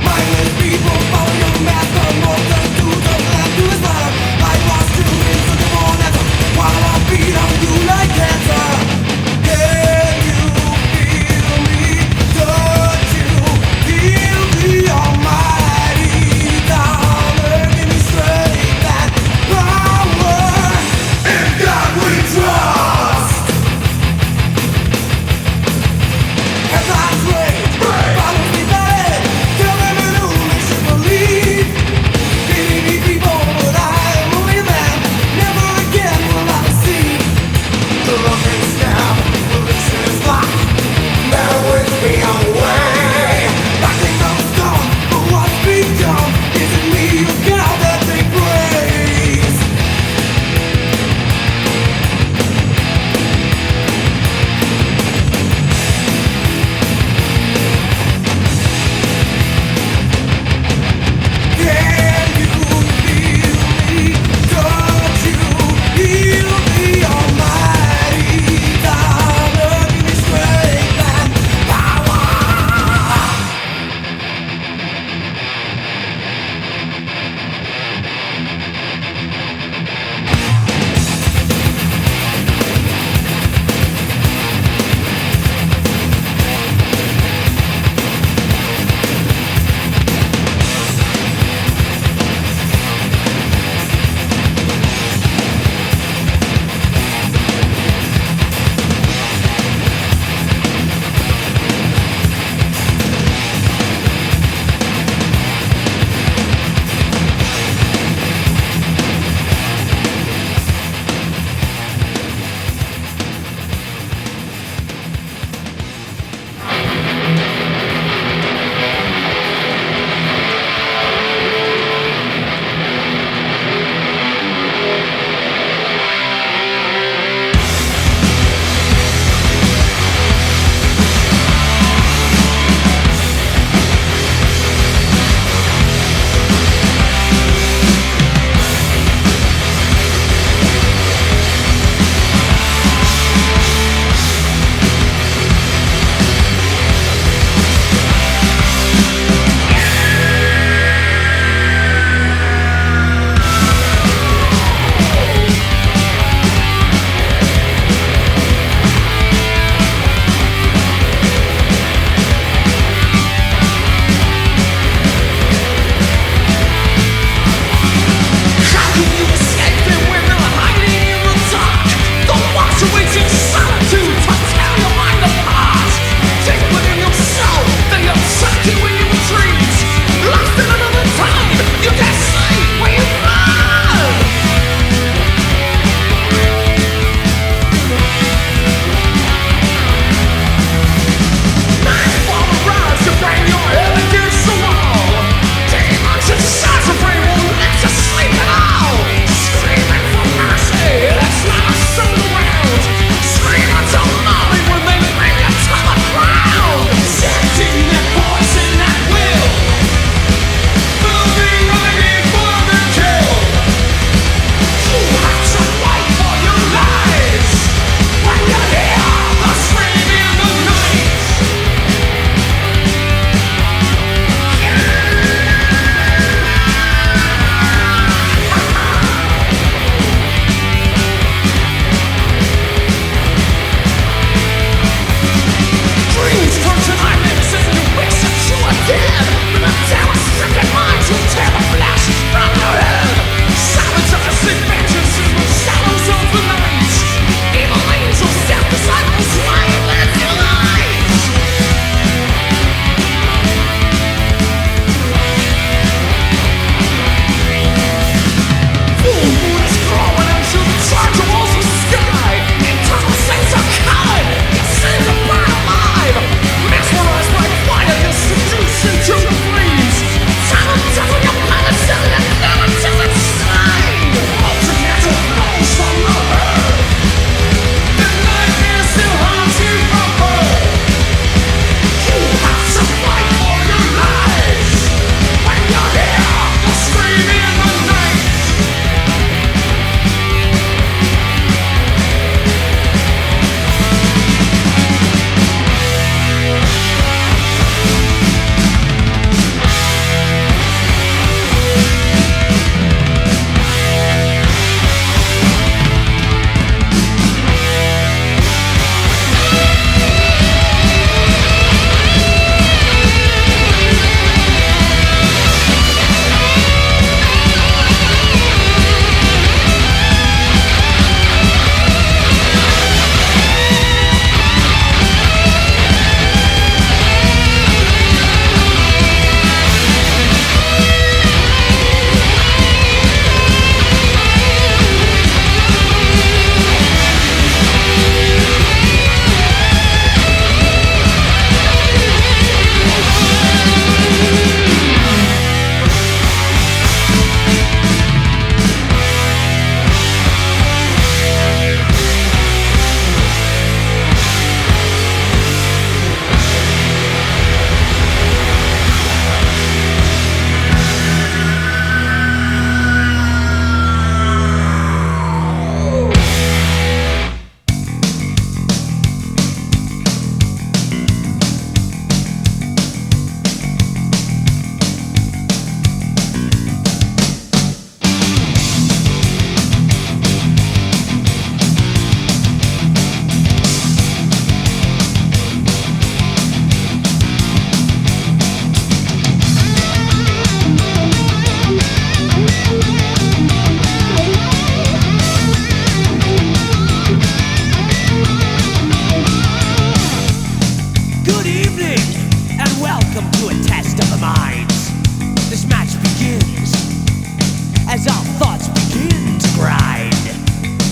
Mindless people follow your master, multitudes of land to Islam.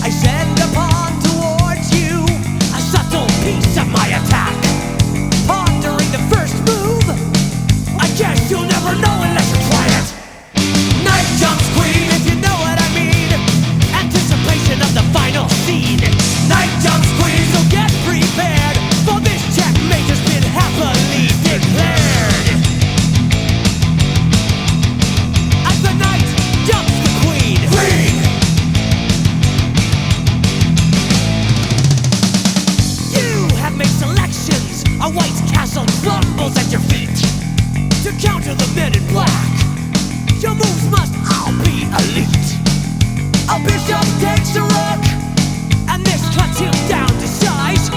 I send upon towards you a subtle piece of my attack. Pondering the first move, I guess you'll never know unless you try it. Night jumps queen, if you know what I mean. Anticipation of the final scene. Night jumps queen, so get prepared, for this checkmate has been happily declared. As the night jumps the queen. Queen! You have made selections. A white castle crumbles at your feet. To counter the men in black, your moves must all be elite. A bishop takes a rook, and this cuts him down to size.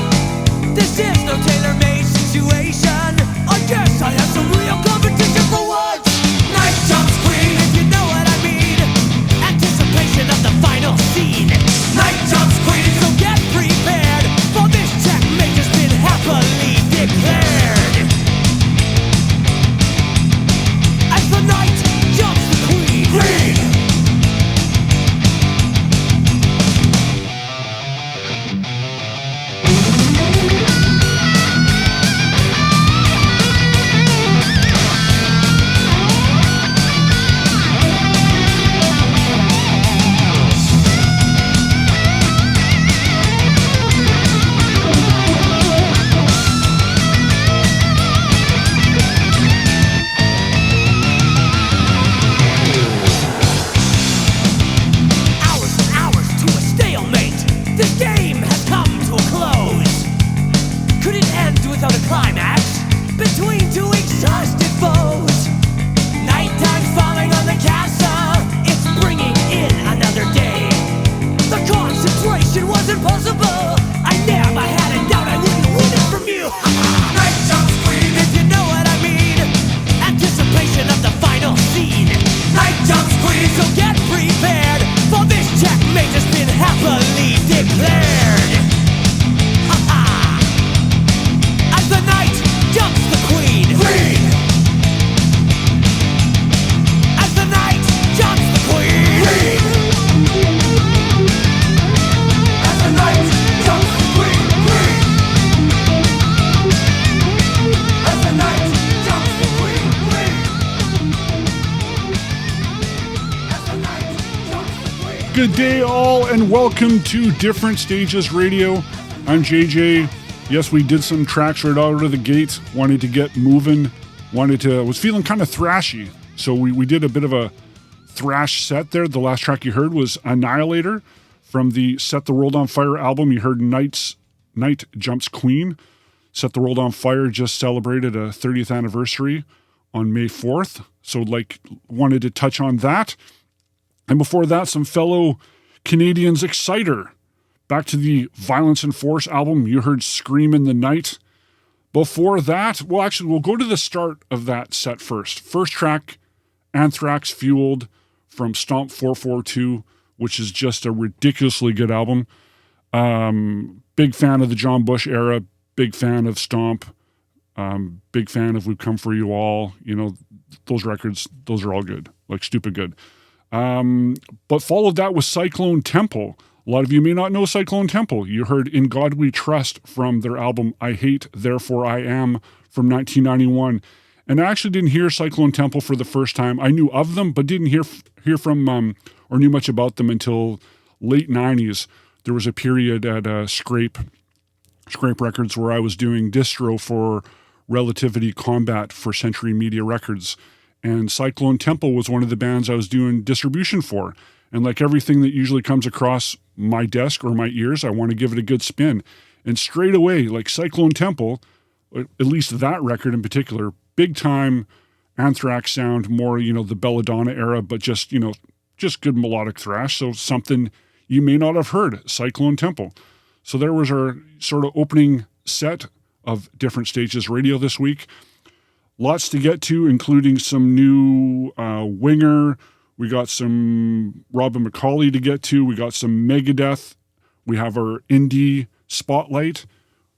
This is no tailor-made situation. I guess I have some real competition for once. Night jumps queen, if you know what I mean. Anticipation of the final scene. Night jumps queen, so get prepared, for this checkmate has been happily declared. As the night jumps the queen. Queen! Good day all, and welcome to Different Stages Radio. I'm JJ. Yes, we did some tracks right out of the gate. Wanted to get moving. Was feeling kind of thrashy. So we did a bit of a thrash set there. The last track you heard was Annihilator from the Set the World on Fire album. You heard Night Jumps Queen. Set the World on Fire just celebrated a 30th anniversary on May 4th. So wanted to touch on that. And before that, some fellow Canadians, Exciter. Back to the Violence and Force album, you heard Scream in the Night. Before that, we'll go to the start of that set first. First track, Anthrax Fueled from Stomp 442, which is just a ridiculously good album. Big fan of the John Bush era, big fan of Stomp, big fan of We've Come For You All. You know, those records, those are all good, like stupid good. But followed that with Cyclone Temple. A lot of you may not know Cyclone Temple. You heard In God We Trust from their album I Hate, Therefore I Am from 1991. And I actually didn't hear Cyclone Temple for the first time. I knew of them, but didn't hear from or knew much about them until late 90s. There was a period at Scrape Records where I was doing distro for Relativity Combat for Century Media Records. And Cyclone Temple was one of the bands I was doing distribution for. And like everything that usually comes across my desk or my ears, I want to give it a good spin. And straight away, like Cyclone Temple, at least that record in particular, big time Anthrax sound, more, the Belladonna era, but just good melodic thrash. So something you may not have heard, Cyclone Temple. So there was our sort of opening set of Different Stages Radio this week. Lots to get to, including some new Winger. We got some Robin McAuley to get to. We got some Megadeth. We have our Indie Spotlight.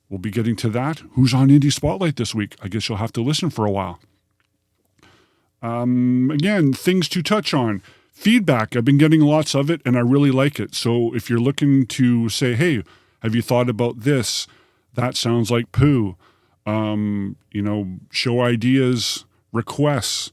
We'll be getting to that. Who's on Indie Spotlight this week? I guess you'll have to listen for a while. Again, things to touch on. feedback. I've been getting lots of it and I really like it. So if you're looking to say, hey, have you thought about this? That sounds like poo. Show ideas, requests,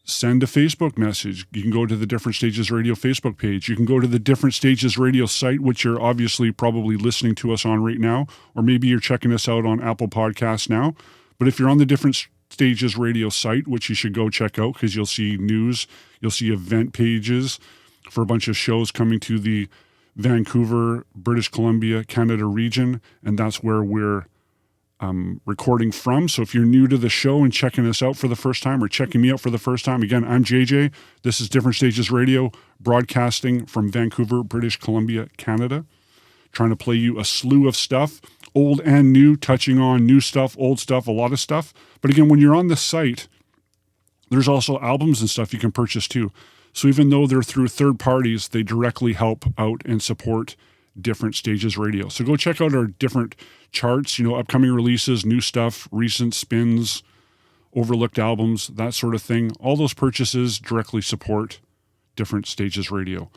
send a Facebook message. You can go to the Different Stages Radio Facebook page. You can go to the Different Stages Radio site, which you're obviously probably listening to us on right now, or maybe you're checking us out on Apple Podcasts now. But if you're on the Different Stages Radio site, which you should go check out because you'll see news, you'll see event pages for a bunch of shows coming to the Vancouver, British Columbia, Canada region, and that's where we're recording from. So if you're new to the show and checking us out for the first time or checking me out for the first time, again, I'm JJ. This is Different Stages Radio, broadcasting from Vancouver, British Columbia, Canada. Trying to play you a slew of stuff, old and new, touching on new stuff, old stuff, a lot of stuff. But again, when you're on the site, there's also albums and stuff you can purchase too. So even though they're through third parties, they directly help out and support Different Stages Radio. So go check out our different charts, upcoming releases, new stuff, recent spins, overlooked albums, that sort of thing. All those purchases directly support Different Stages Radio.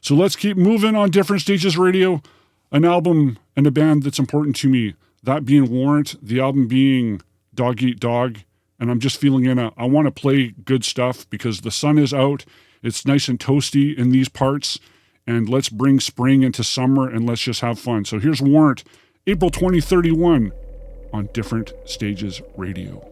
So let's keep moving on Different Stages Radio. An album and a band that's important to me, that being Warrant, the album being Dog Eat Dog. And I'm just feeling I want to play good stuff because the sun is out. It's nice and toasty in these parts. And let's bring spring into summer and let's just have fun. So here's Warrant, April 2031 on Different Stages Radio.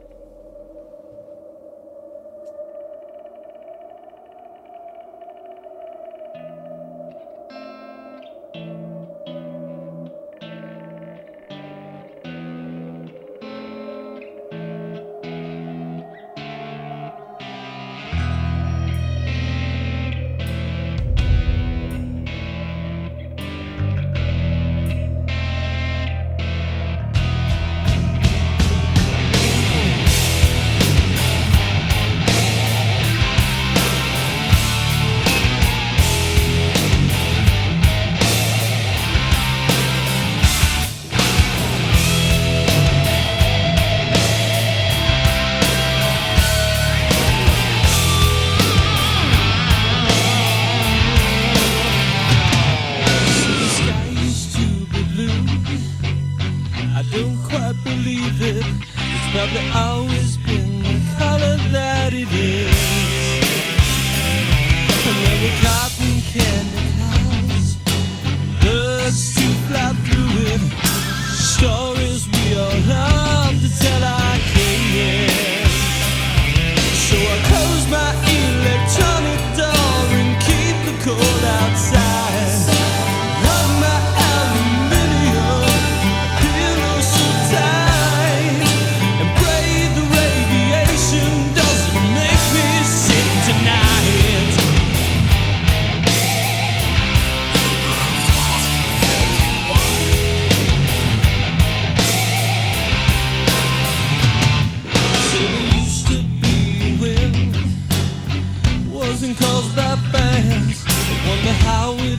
Caused by fans, I wonder how we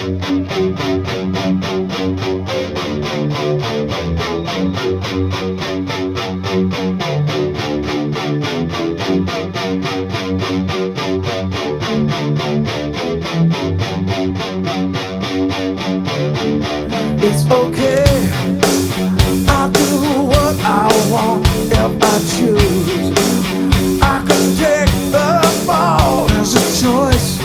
It's okay, I'll do what I want if I choose. I can take the fall as a choice.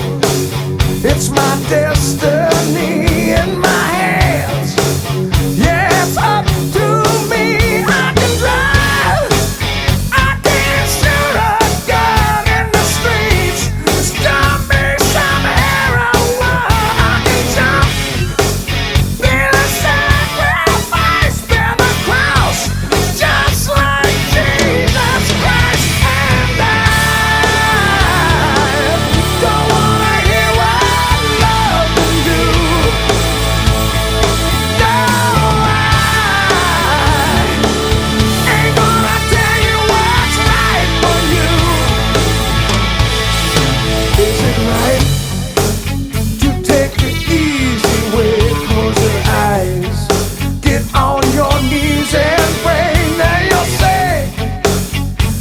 It's my destiny in my hands. Yeah, it's up to me. I can drive, I can shoot a gun in the streets. Stop me some heroin. I can jump, be the sacrifice, bear the cross, just like Jesus Christ. And I don't wanna hear what love can do. No, I ain't gonna tell you what's right for you. Is it right to take the easy way? Close your eyes, get on your knees and pray. Now you'll say,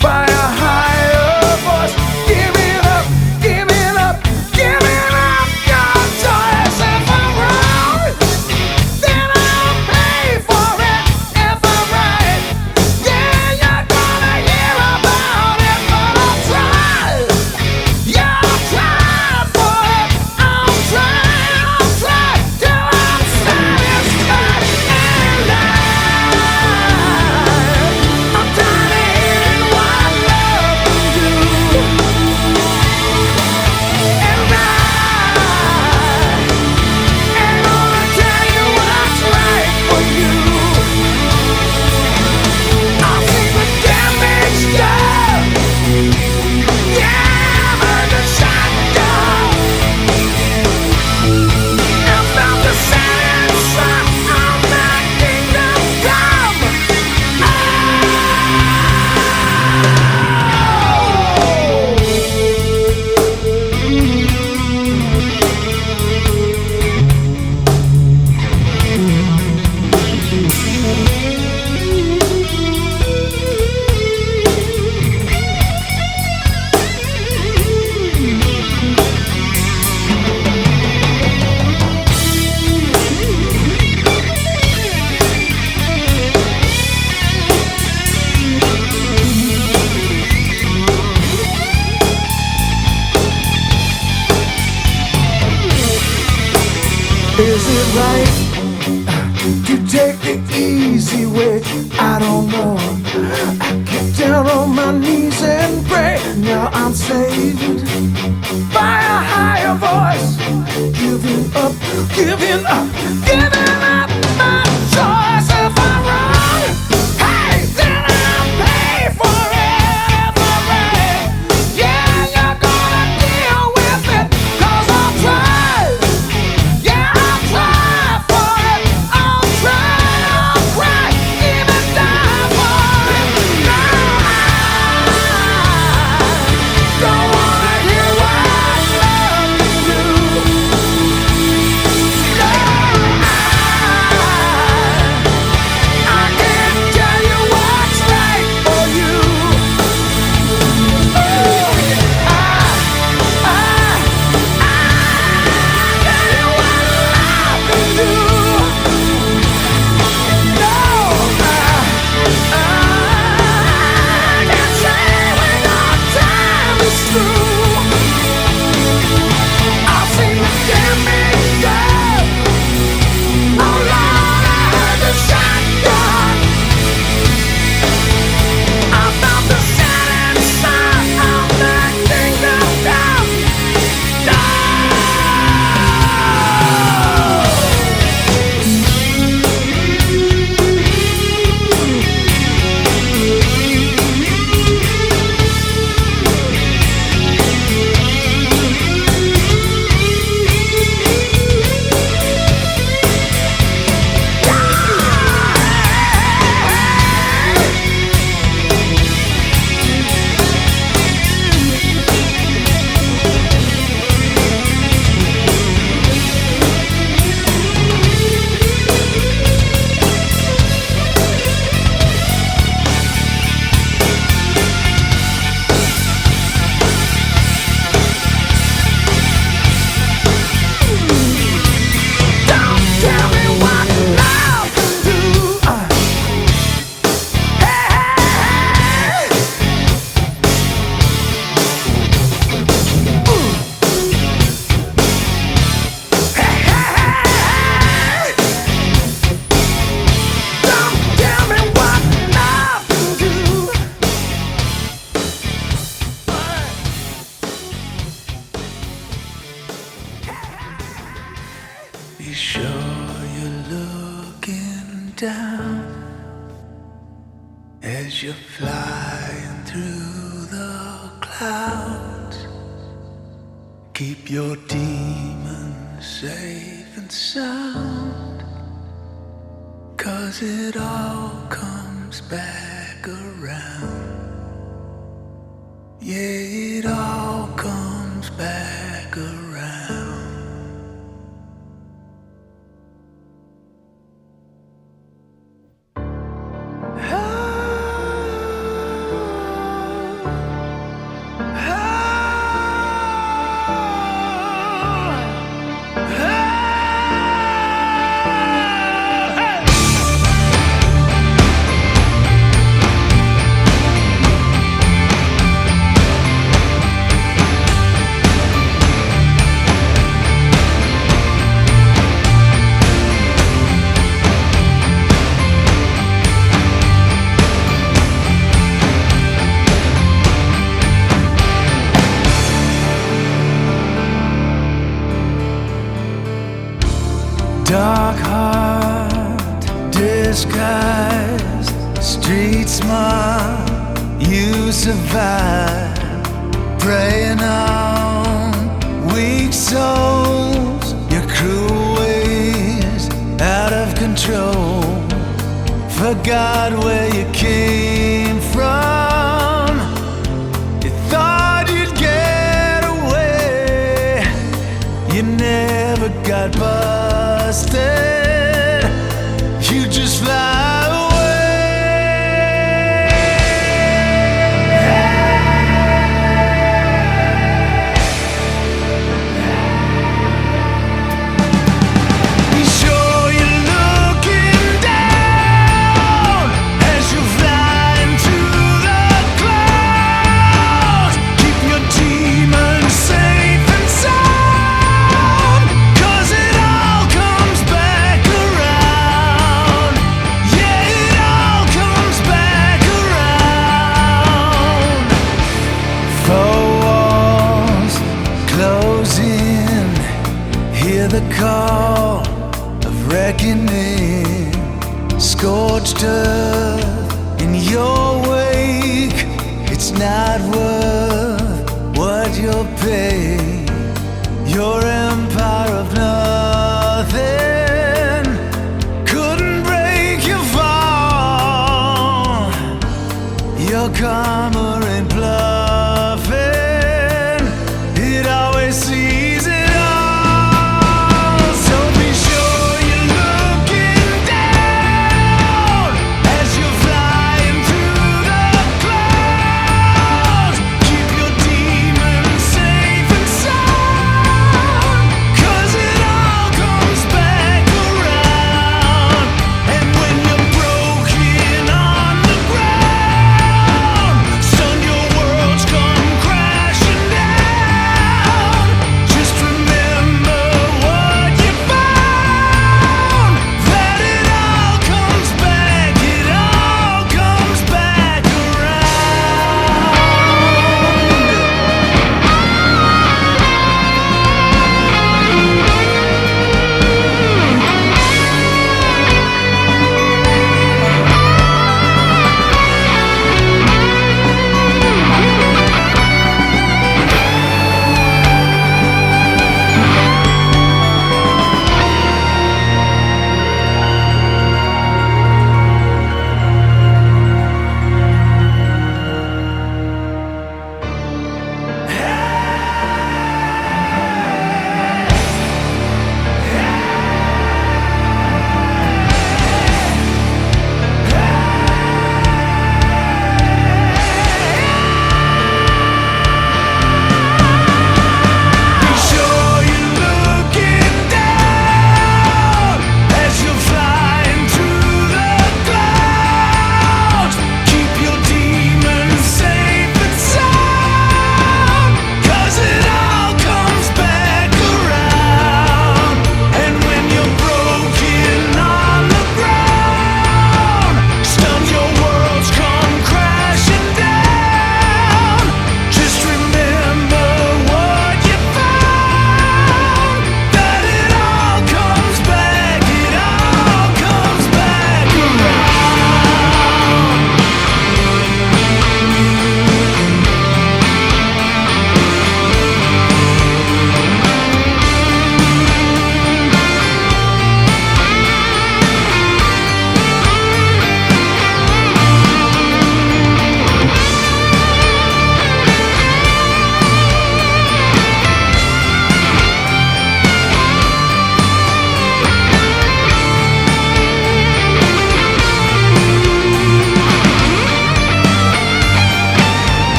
by a higher voice, give it up, give it up, give it up. Your choice. If I'm wrong, then I'll pay for it. If I'm right, yeah, you're gonna hear about it. But I'll try, yeah, I'll try for it. I'll try till I'm satisfied. And I'm tired of hearing what love can do. And I ain't gonna tell you what's right for you. I've seen the damage done. Yeah, I've heard the shotgun. I found the setting sun on that kingdom come. Is it right to take the easy way? I don't know. I get down on my knees and pray. Now I'm saved by a higher voice. Giving up, giving up, giving up my choice. If I'm wrong, hey, then I'll pay for it. If I'm right, yeah, you're gonna deal with it. 'Cause I'll try. Yeah, I'll try for it. I'll cry, even die for it. No, I don't wanna hear what love can do. No, I Be sure you're looking down as you're flying through the clouds. Keep your demons safe and sound, 'cause it all comes back around. Yeah, it all comes back around. Dark heart, disguised, street smart, you survive. Preying on weak souls, your cruel ways out of control. Forgot where you came from. You thought you'd get away. You never got busted. You just fly away. Be sure you're looking down as you're flying through the clouds. Keep your demons safe and sound, 'cause it all comes back around. Yeah, it all comes back around. Four walls closing, hear the call of reckoning. Scorched earth in your wake, it's not worth what you'll pay. Your empire of nothing couldn't break your fall. Your karma ain't bluffing, it always sees it all. So be sure you're looking down as you're flying through the clouds. Keep your demons safe and sound, 'cause it all comes back around. And when you're broken on the ground,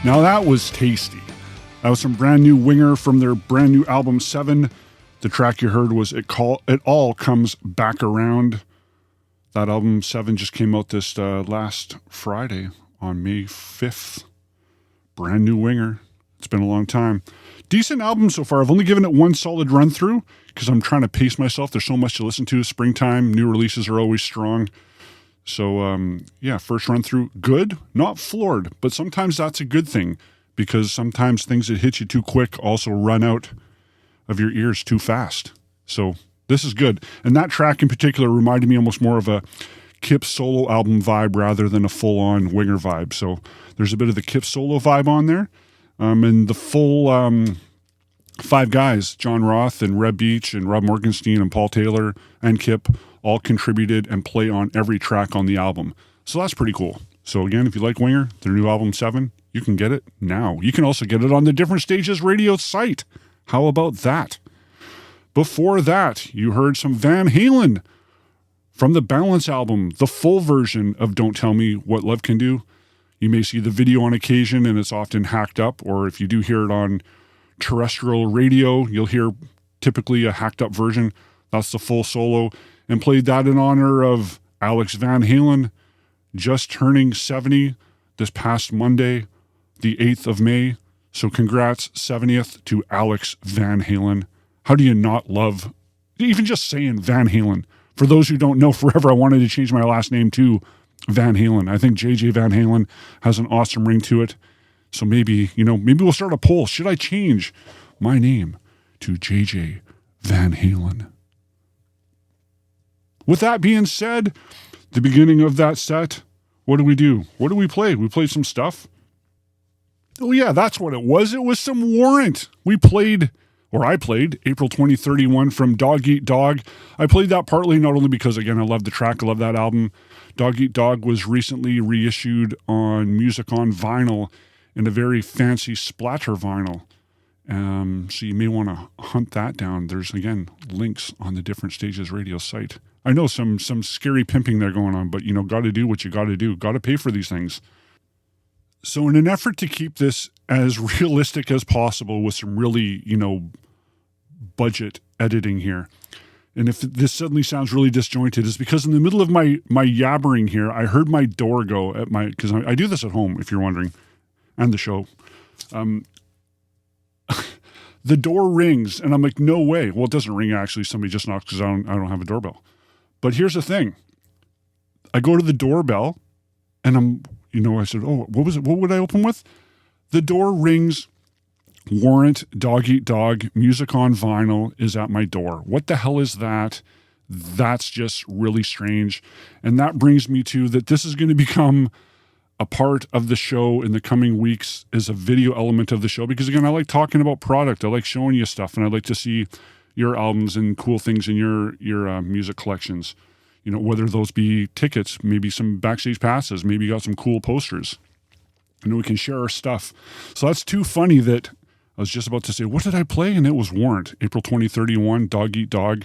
Now that was tasty. That was some brand new Winger from their brand new album 7. The track you heard was It All Comes Back Around. That album 7 just came out this last Friday on May 5th. Brand new Winger. It's been a long time. Decent album so far. I've only given it one solid run through because I'm trying to pace myself. There's so much to listen to. Springtime, new releases are always strong. So, first run through, good, not floored, but sometimes that's a good thing because sometimes things that hit you too quick also run out of your ears too fast. So this is good. And that track in particular reminded me almost more of a Kip solo album vibe rather than a full-on Winger vibe. So there's a bit of the Kip solo vibe on there. And the full 5 guys, John Roth and Reb Beach and Rob Morgenstein and Paul Taylor and Kip, all contributed and play on every track on the album. So that's pretty cool. So again, if you like Winger, their new album 7, you can get it now. You can also get it on the Different Stages radio site. How about that? Before that, you heard some Van Halen from the Balance album, the full version of Don't Tell Me What Love Can Do. You may see the video on occasion and it's often hacked up, or if you do hear it on terrestrial radio, you'll hear typically a hacked up version. That's the full solo, and played that in honor of Alex Van Halen, just turning 70 this past Monday, the 8th of May. So congrats 70th to Alex Van Halen. How do you not love, even just saying Van Halen? For those who don't know, forever I wanted to change my last name to Van Halen. I think JJ Van Halen has an awesome ring to it. So maybe we'll start a poll. Should I change my name to JJ Van Halen? With that being said, the beginning of that set, what do we do? What do we play? We played some stuff. Oh yeah, that's what it was. It was some Warrant. I played April 2031 from Dog Eat Dog. I played that partly not only because, again, I love the track, I love that album. Dog Eat Dog was recently reissued on Music on Vinyl in a very fancy splatter vinyl. So you may want to hunt that down. There's, again, links on the Different Stages radio site. I know some scary pimping there going on, but, got to do what you got to do. Got to pay for these things. So in an effort to keep this as realistic as possible with some really, budget editing here, and if this suddenly sounds really disjointed, it's because in the middle of my yabbering here, I heard my door go at because I do this at home, if you're wondering, and the show. The door rings, and I'm like, no way. Well, it doesn't ring, actually. Somebody just knocks because I don't have a doorbell. But here's the thing. I go to the doorbell, and I said, oh, what was it? What would I open with? The door rings. Warrant, Dog Eat Dog, Music on Vinyl is at my door. What the hell is that? That's just really strange. And that brings me to that this is going to become a part of the show in the coming weeks as a video element of the show. Because again, I like talking about product. I like showing you stuff, and I like to see your albums and cool things in your music collections. Whether those be tickets, maybe some backstage passes, maybe you got some cool posters. We can share our stuff. So that's too funny that I was just about to say, what did I play? And it was Warrant, April 2031, Dog Eat Dog,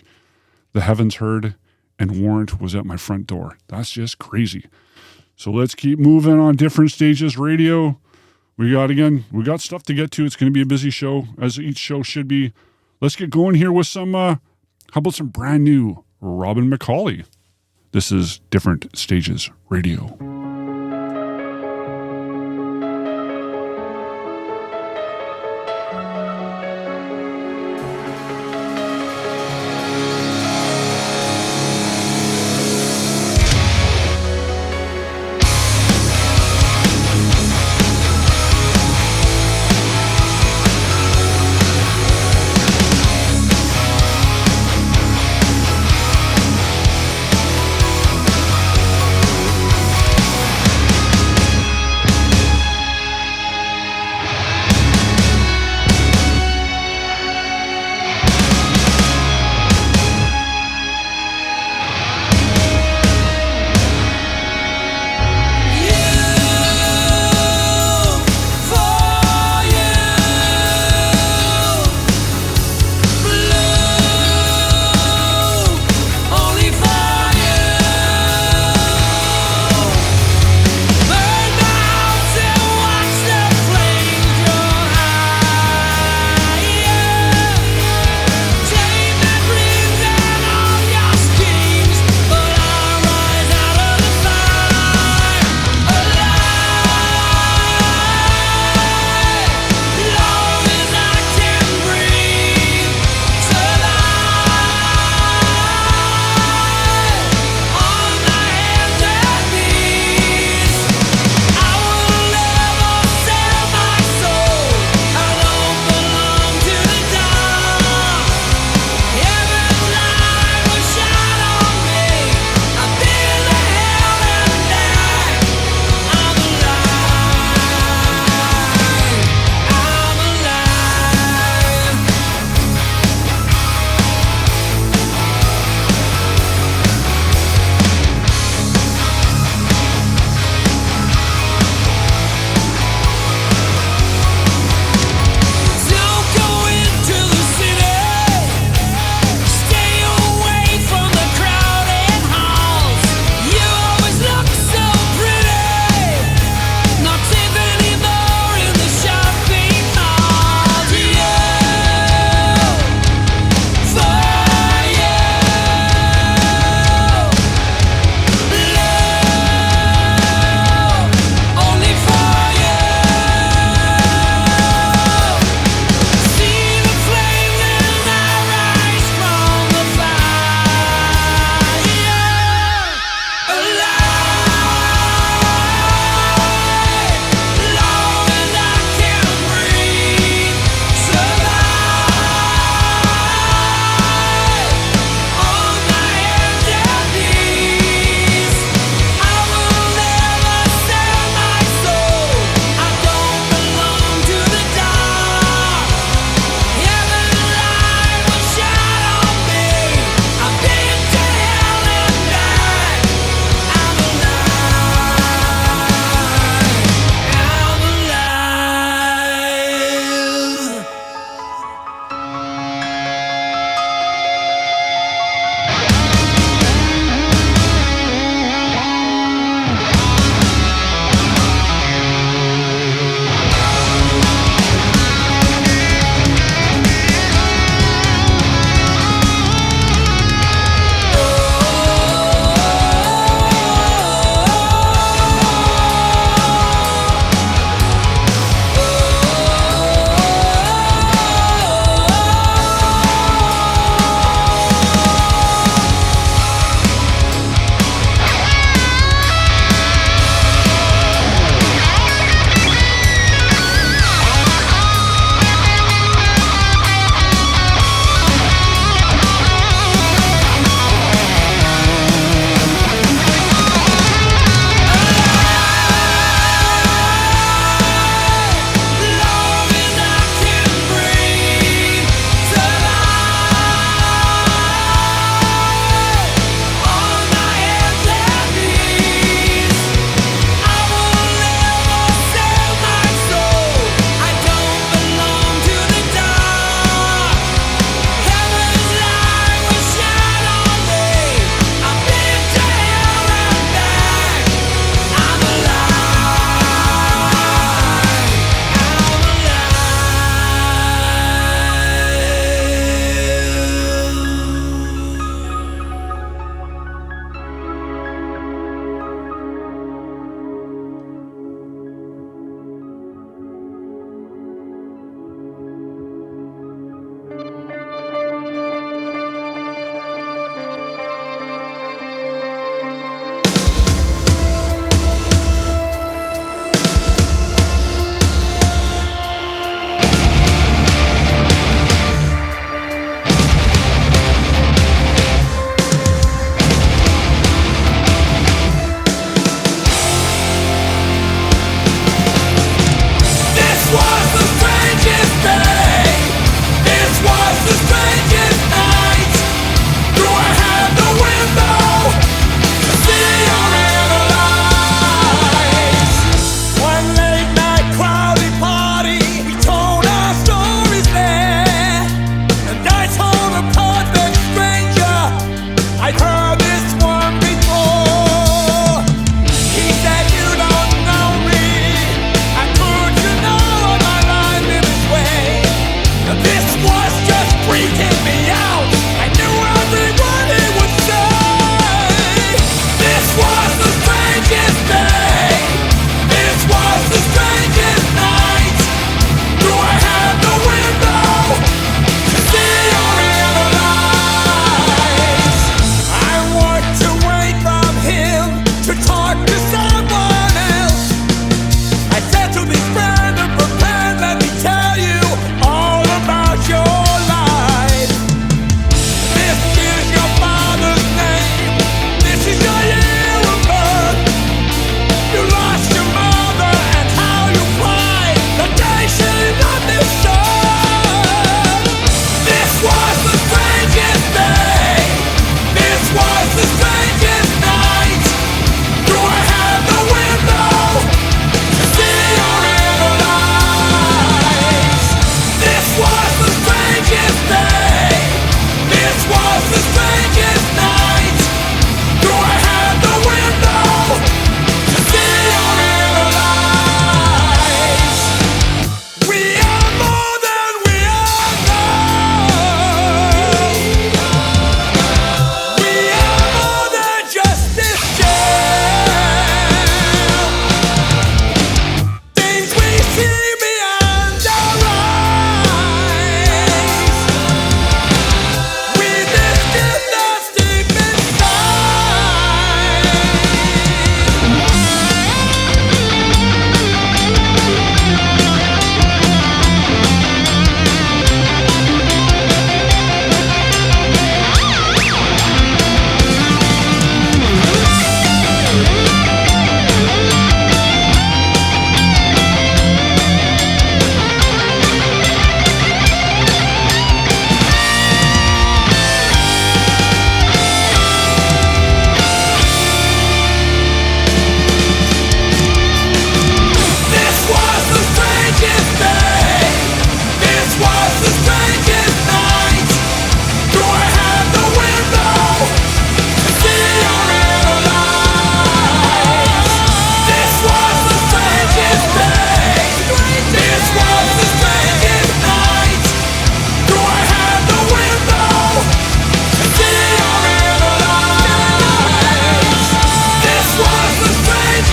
The Heavens Heard, and Warrant was at my front door. That's just crazy. So let's keep moving on Different Stages Radio. We got stuff to get to. It's going to be a busy show, as each show should be. Let's get going here with some, how about some brand new Robin McAuley? This is Different Stages Radio.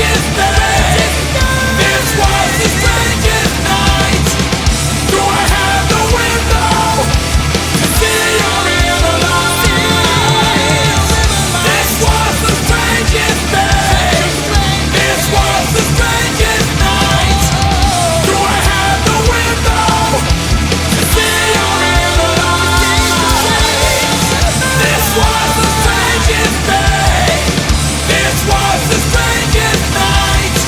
strangest thing. This was the strangest night. Do I have the window to see your inner light? This was the strangest thing. This was the strangest night. Do I have the window to see your inner light? This was the strangest thing. This was the strangest night.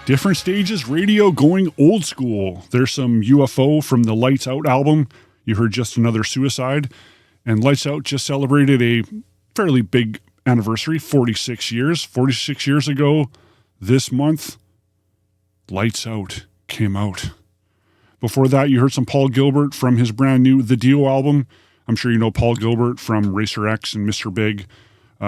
Different Stages Radio going old school. There's some UFO from the Lights Out album. You heard Just Another Suicide. And Lights Out just celebrated a fairly big anniversary, 46 years. 46 years ago this month, Lights Out came out. Before that, you heard some Paul Gilbert from his brand new The Dio album. I'm sure you know Paul Gilbert from Racer X and Mr. Big.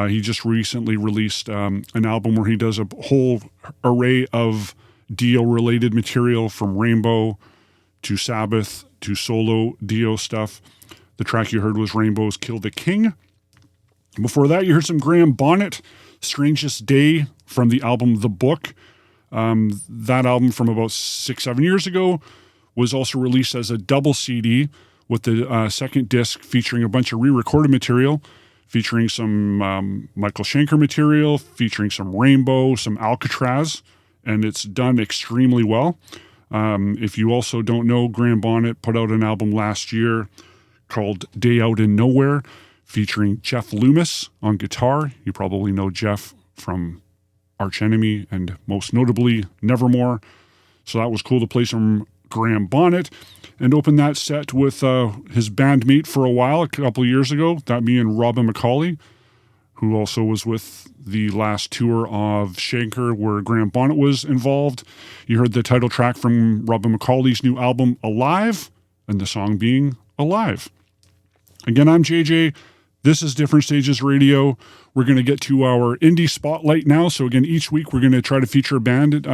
He just recently released an album where he does a whole array of Dio-related material, from Rainbow to Sabbath to solo Dio stuff. The track you heard was Rainbow's Kill the King. Before that, you heard some Graham Bonnet, Strangest Day, from the album The Book. That album from about 6-7 years ago was also released as a double CD with the second disc featuring a bunch of re-recorded material, featuring some Michael Schenker material, featuring some Rainbow, some Alcatraz, and it's done extremely well. If you also don't know, Graham Bonnet put out an album last year called Day Out in Nowhere, featuring Jeff Loomis on guitar. You probably know Jeff from Arch Enemy and most notably Nevermore. So that was cool to play some Graham Bonnet, and open that set with his bandmate for a while, a couple of years ago, that being Robin McAuley, who also was with the last tour of Schenker where Graham Bonnet was involved. You heard the title track from Robin McAuley's new album, Alive, and the song being Alive. Again, I'm JJ. This is Different Stages Radio. We're going to get to our indie spotlight now. So again, each week we're going to try to feature a band.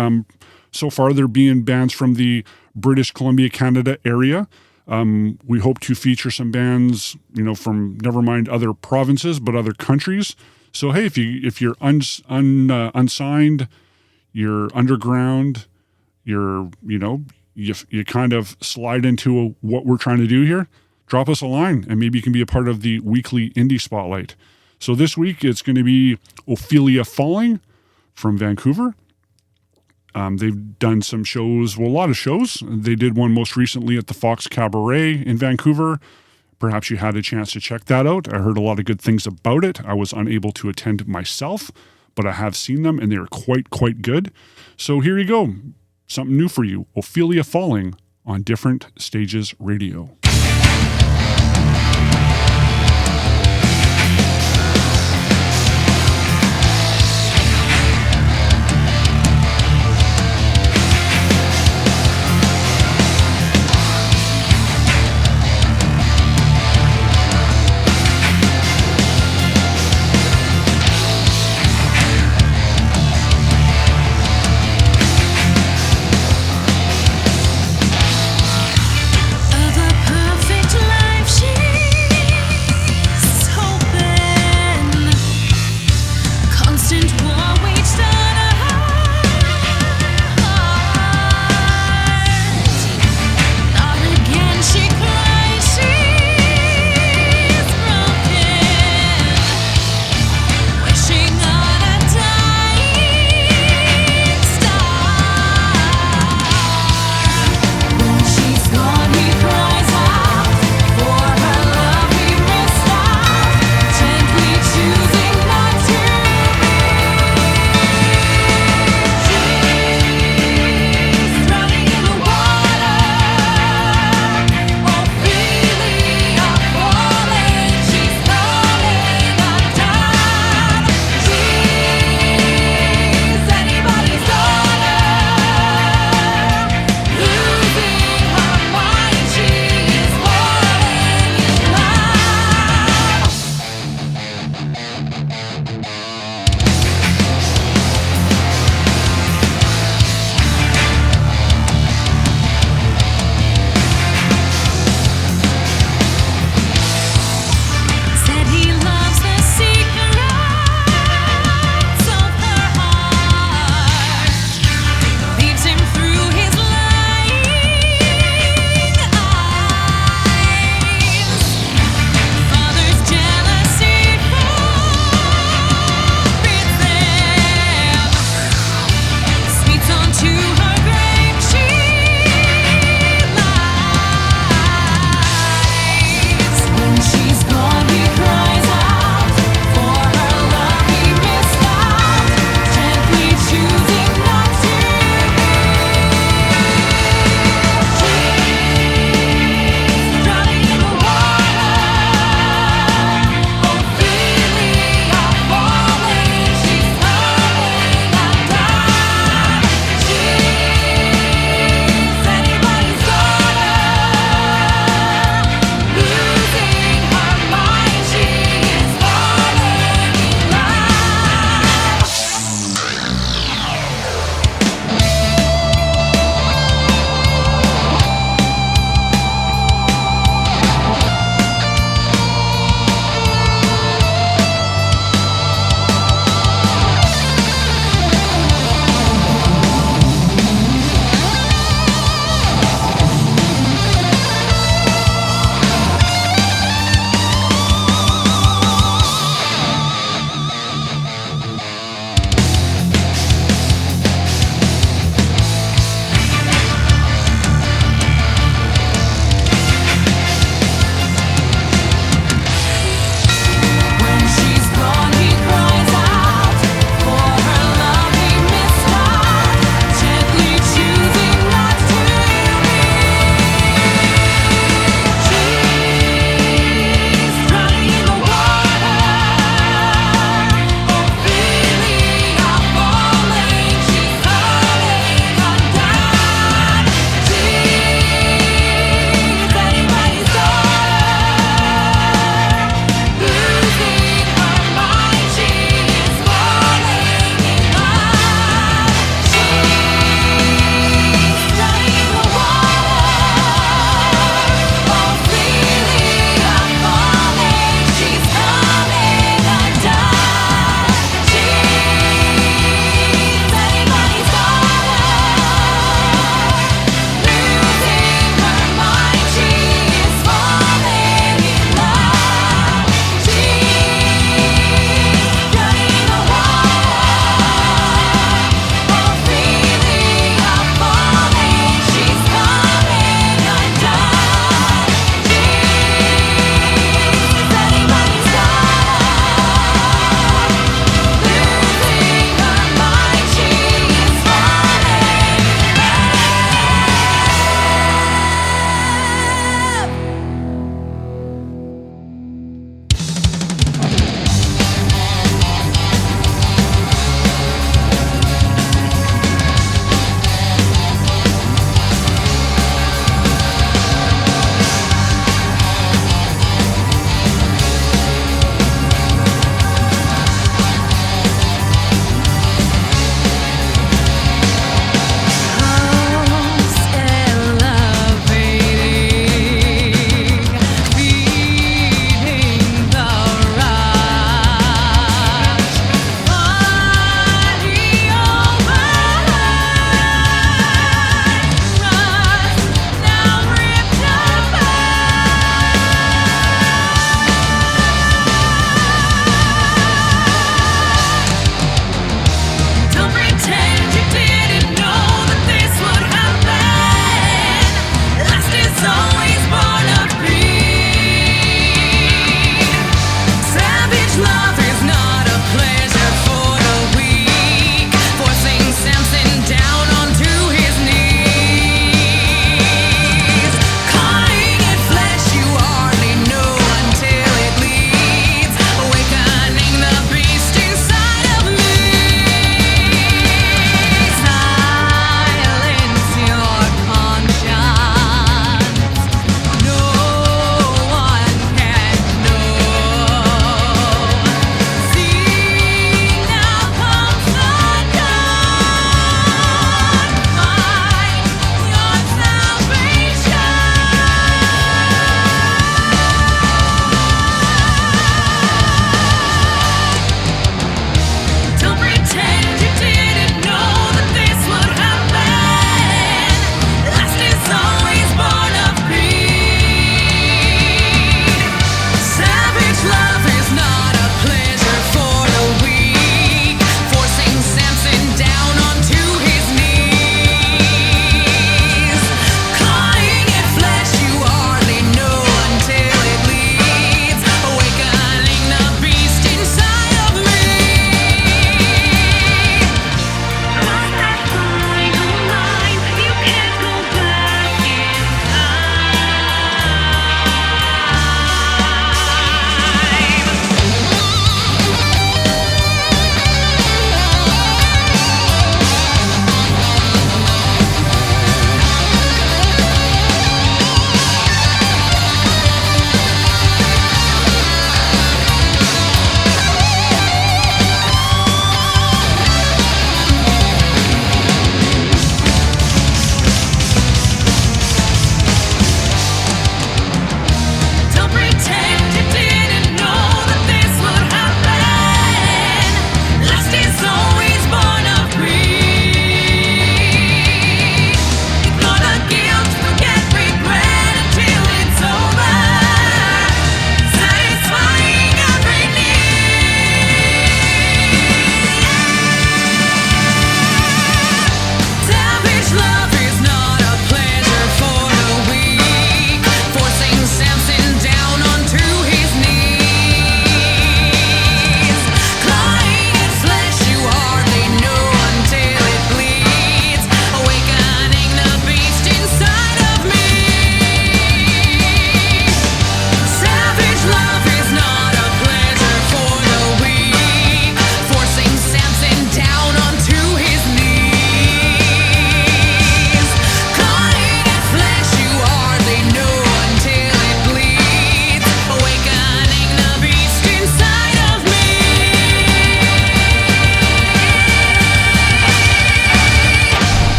So far, they're being bands from the British Columbia, Canada area. We hope to feature some bands, from never mind other provinces, but other countries. So hey, if you're unsigned, you're underground, you kind of slide into what we're trying to do here, drop us a line, and maybe you can be a part of the weekly indie spotlight. So this week it's going to be Ophelia Falling from Vancouver. They've done some shows, a lot of shows. They did one most recently at the Fox Cabaret in Vancouver. Perhaps you had a chance to check that out. I heard a lot of good things about it. I was unable to attend myself, but I have seen them, and they're quite good. So here you go. Something new for you. Ophelia Falling on Different Stages Radio. Other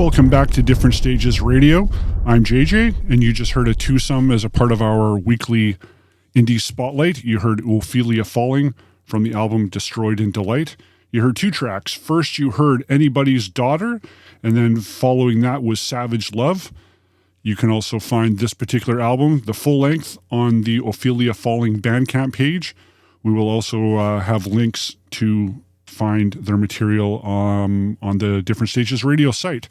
Welcome back to Different Stages Radio. I'm JJ, and you just heard a twosome as a part of our weekly indie spotlight. You heard Ophelia Falling from the album Destroyed in Delight. You heard two tracks. First, you heard Anybody's Daughter, and then following that was Savage Love. You can also find this particular album, the full length, on the Ophelia Falling Bandcamp page. We will also have links to find their material on the Different Stages Radio site,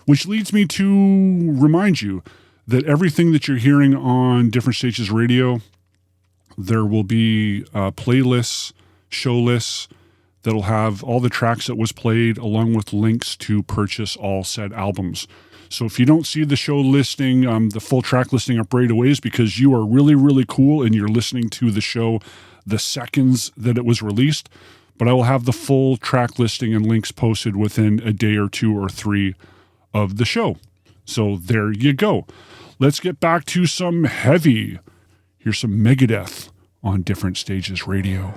which leads me to remind you that everything that you're hearing on Different Stages Radio, there will be playlists, show lists that'll have all the tracks that was played along with links to purchase all said albums. So if you don't see the show listing, the full track listing up right away is because you are really, really cool and you're listening to the show the seconds that it was released. But I will have the full track listing and links posted within a day or two or three of the show. So there you go. Let's get back to some heavy. Here's some Megadeth on Different Stages Radio.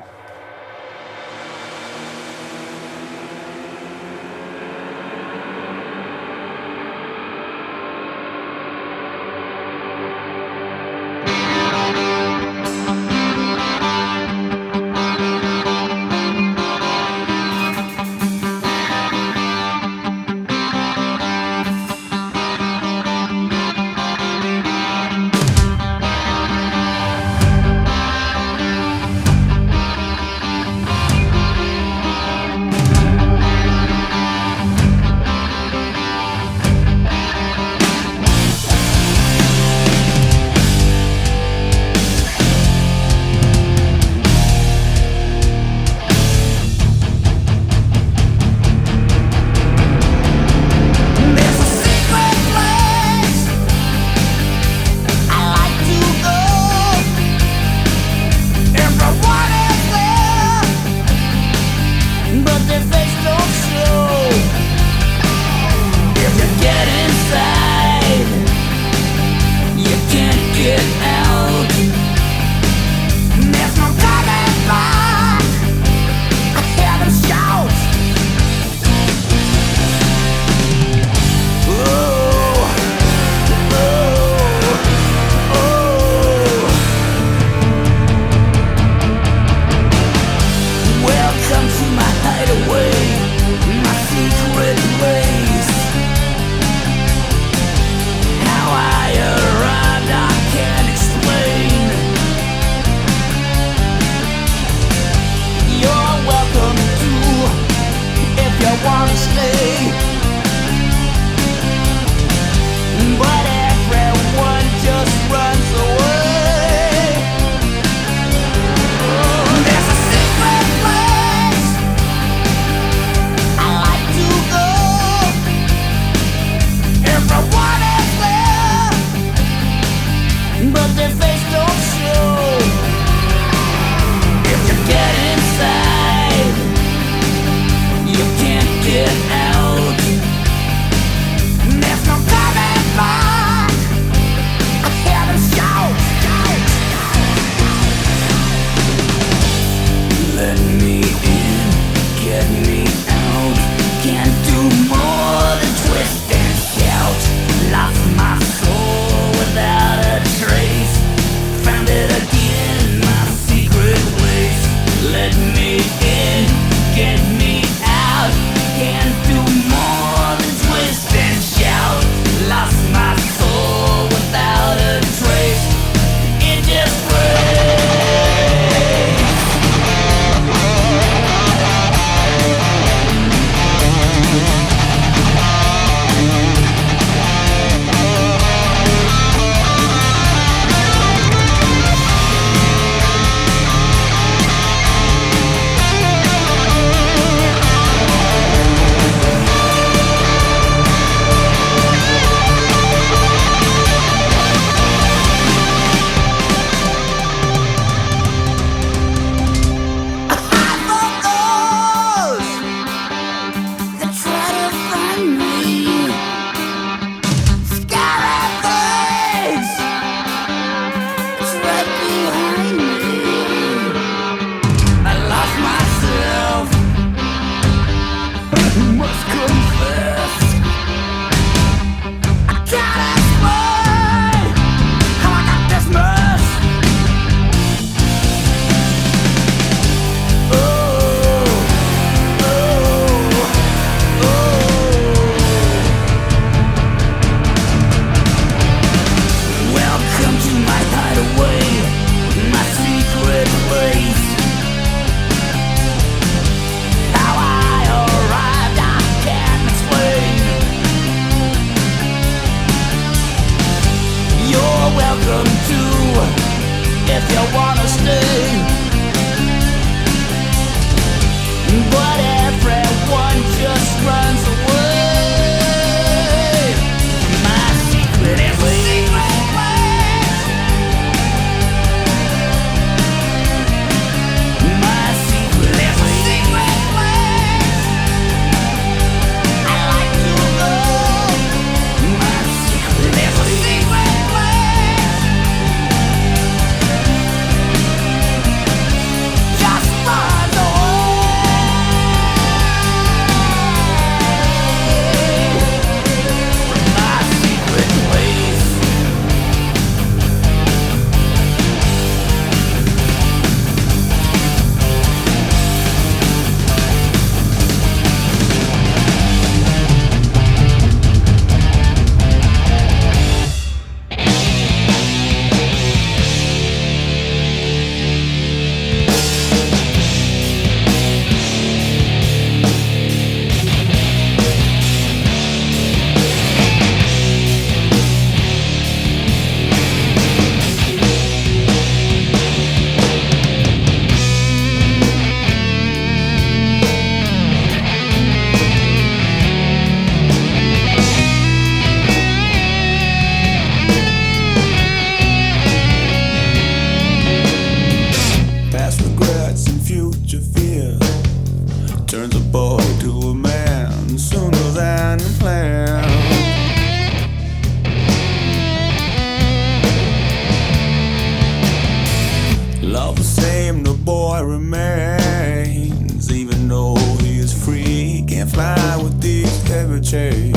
ever change.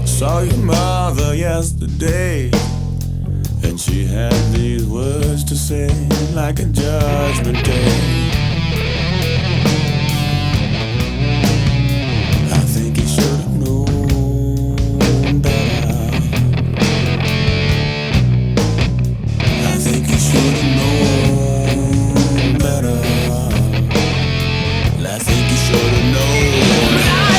Saw your mother yesterday, and she had these words to say like a judgment day. I think he should have known better. I think he should have known better. I think he should have known. Yeah.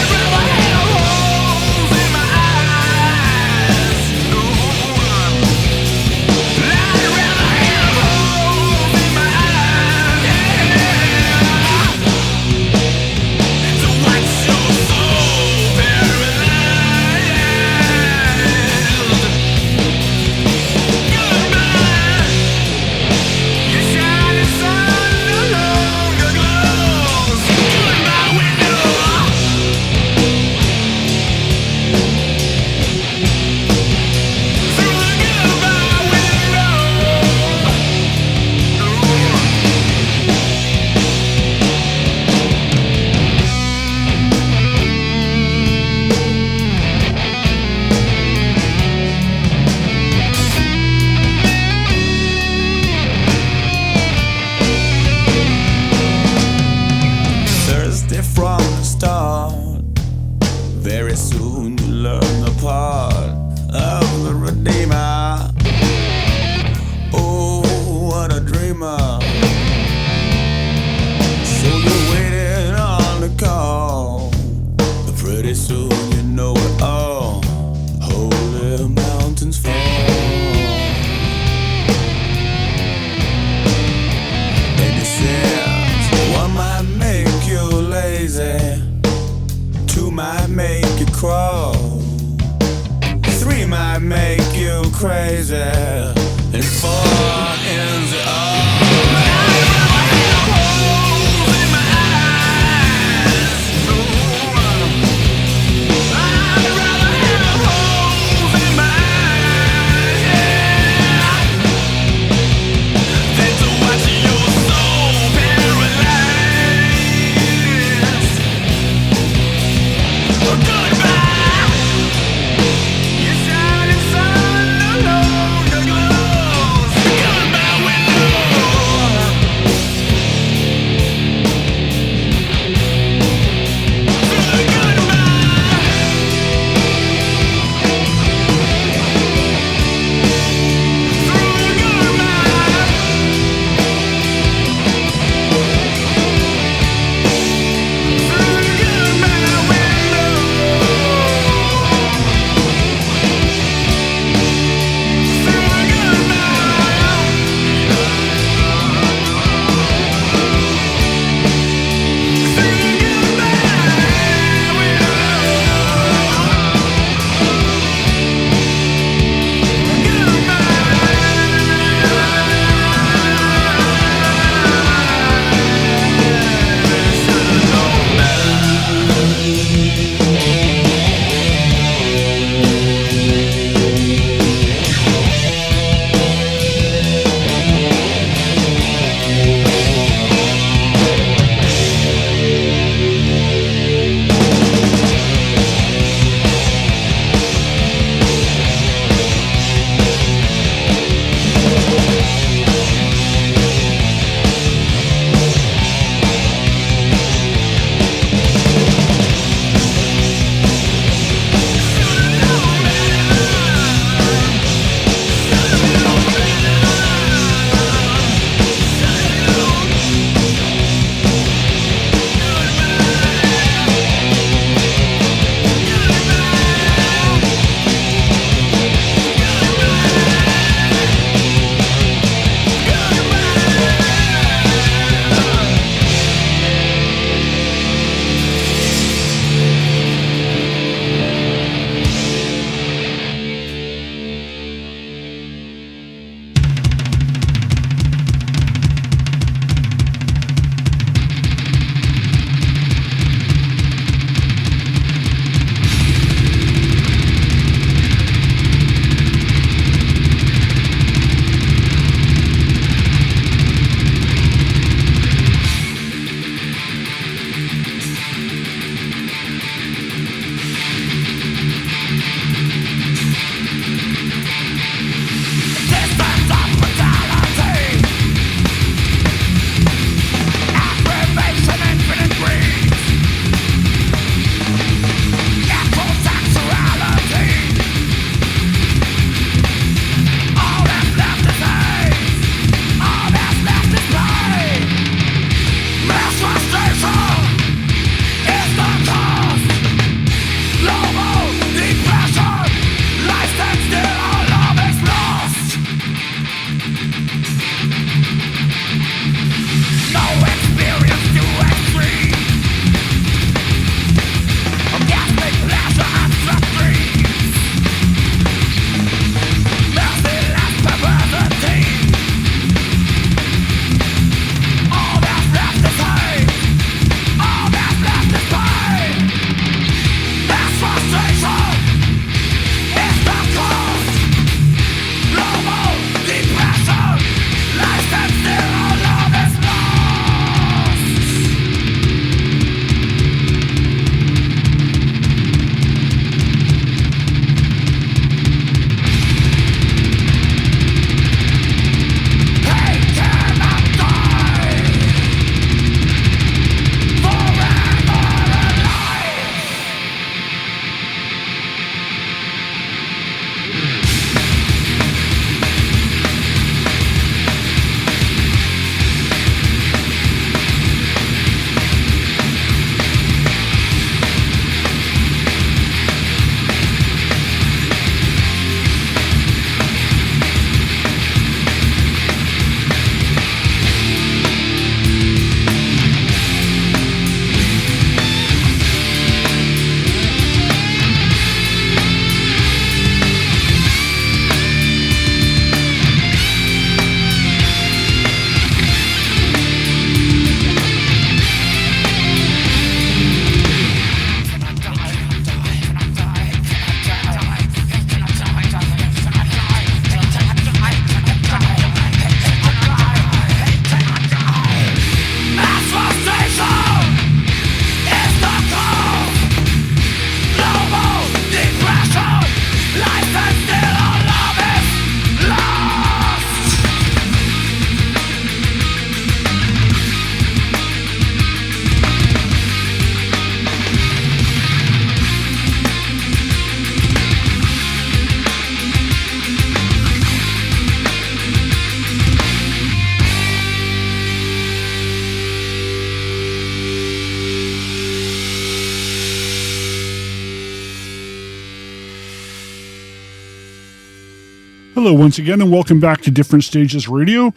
Hello once again, and welcome back to Different Stages Radio.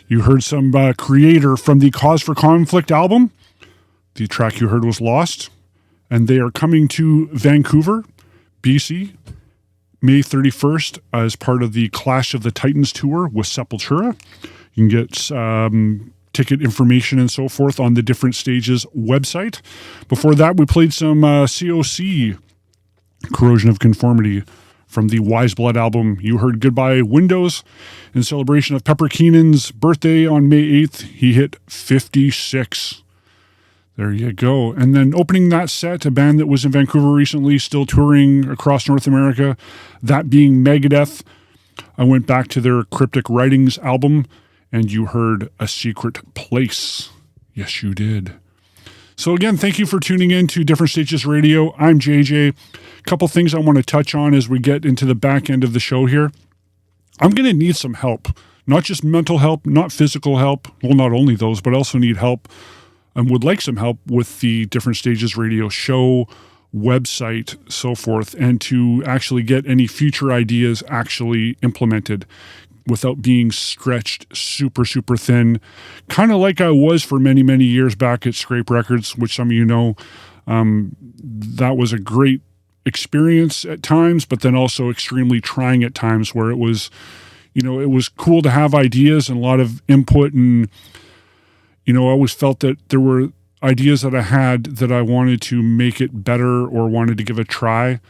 You heard some Kreator from the Cause for Conflict album. The track you heard was Lost, and they are coming to Vancouver, BC, May 31st as part of the Clash of the Titans tour with Sepultura. You can get ticket information and so forth on the Different Stages website. Before that, we played some COC, Corrosion of Conformity, from the Wise Blood album. You heard Goodbye Windows in celebration of Pepper Keenan's birthday on May 8th. He hit 56. There you go. And then opening that set, a band that was in Vancouver recently, still touring across North America, that being Megadeth. I went back to their Cryptic Writings album, and you heard A Secret Place. Yes, you did. So again, thank you for tuning in to Different Stages Radio. I'm JJ. A couple things I want to touch on as we get into the back end of the show here. I'm going to need some help, not just mental help, not physical help. Well, not only those, but also need help and would like some help with the Different Stages Radio show, website, so forth, and to actually get any future ideas actually implemented without being stretched super, super thin, kind of like I was for many, many years back at Scrape Records, which some of you know. That was a great experience at times, but then also extremely trying at times, where it was, it was cool to have ideas and a lot of input, and, I always felt that there were ideas that I had that I wanted to make it better or wanted to give a try.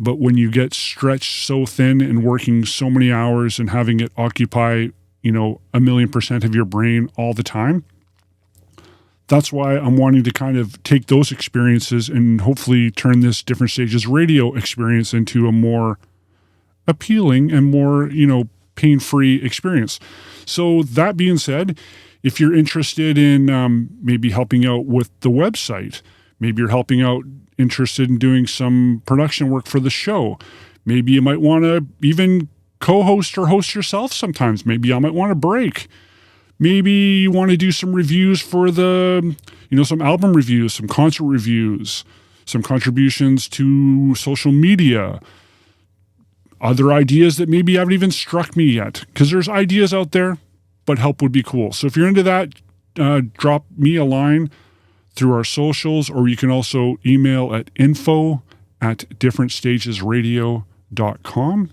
But when you get stretched so thin and working so many hours and having it occupy, 1,000,000% of your brain all the time, that's why I'm wanting to kind of take those experiences and hopefully turn this Different Stages Radio experience into a more appealing and more, pain-free experience. So that being said, if you're interested in maybe helping out with the website, maybe you're interested in doing some production work for the show. Maybe you might want to even co-host or host yourself sometimes. Maybe I might want a break. Maybe you want to do some reviews for some album reviews, some concert reviews, some contributions to social media, other ideas that maybe haven't even struck me yet, because there's ideas out there, but help would be cool. So if you're into that, drop me a line through our socials, or you can also email at info@differentstagesradio.com.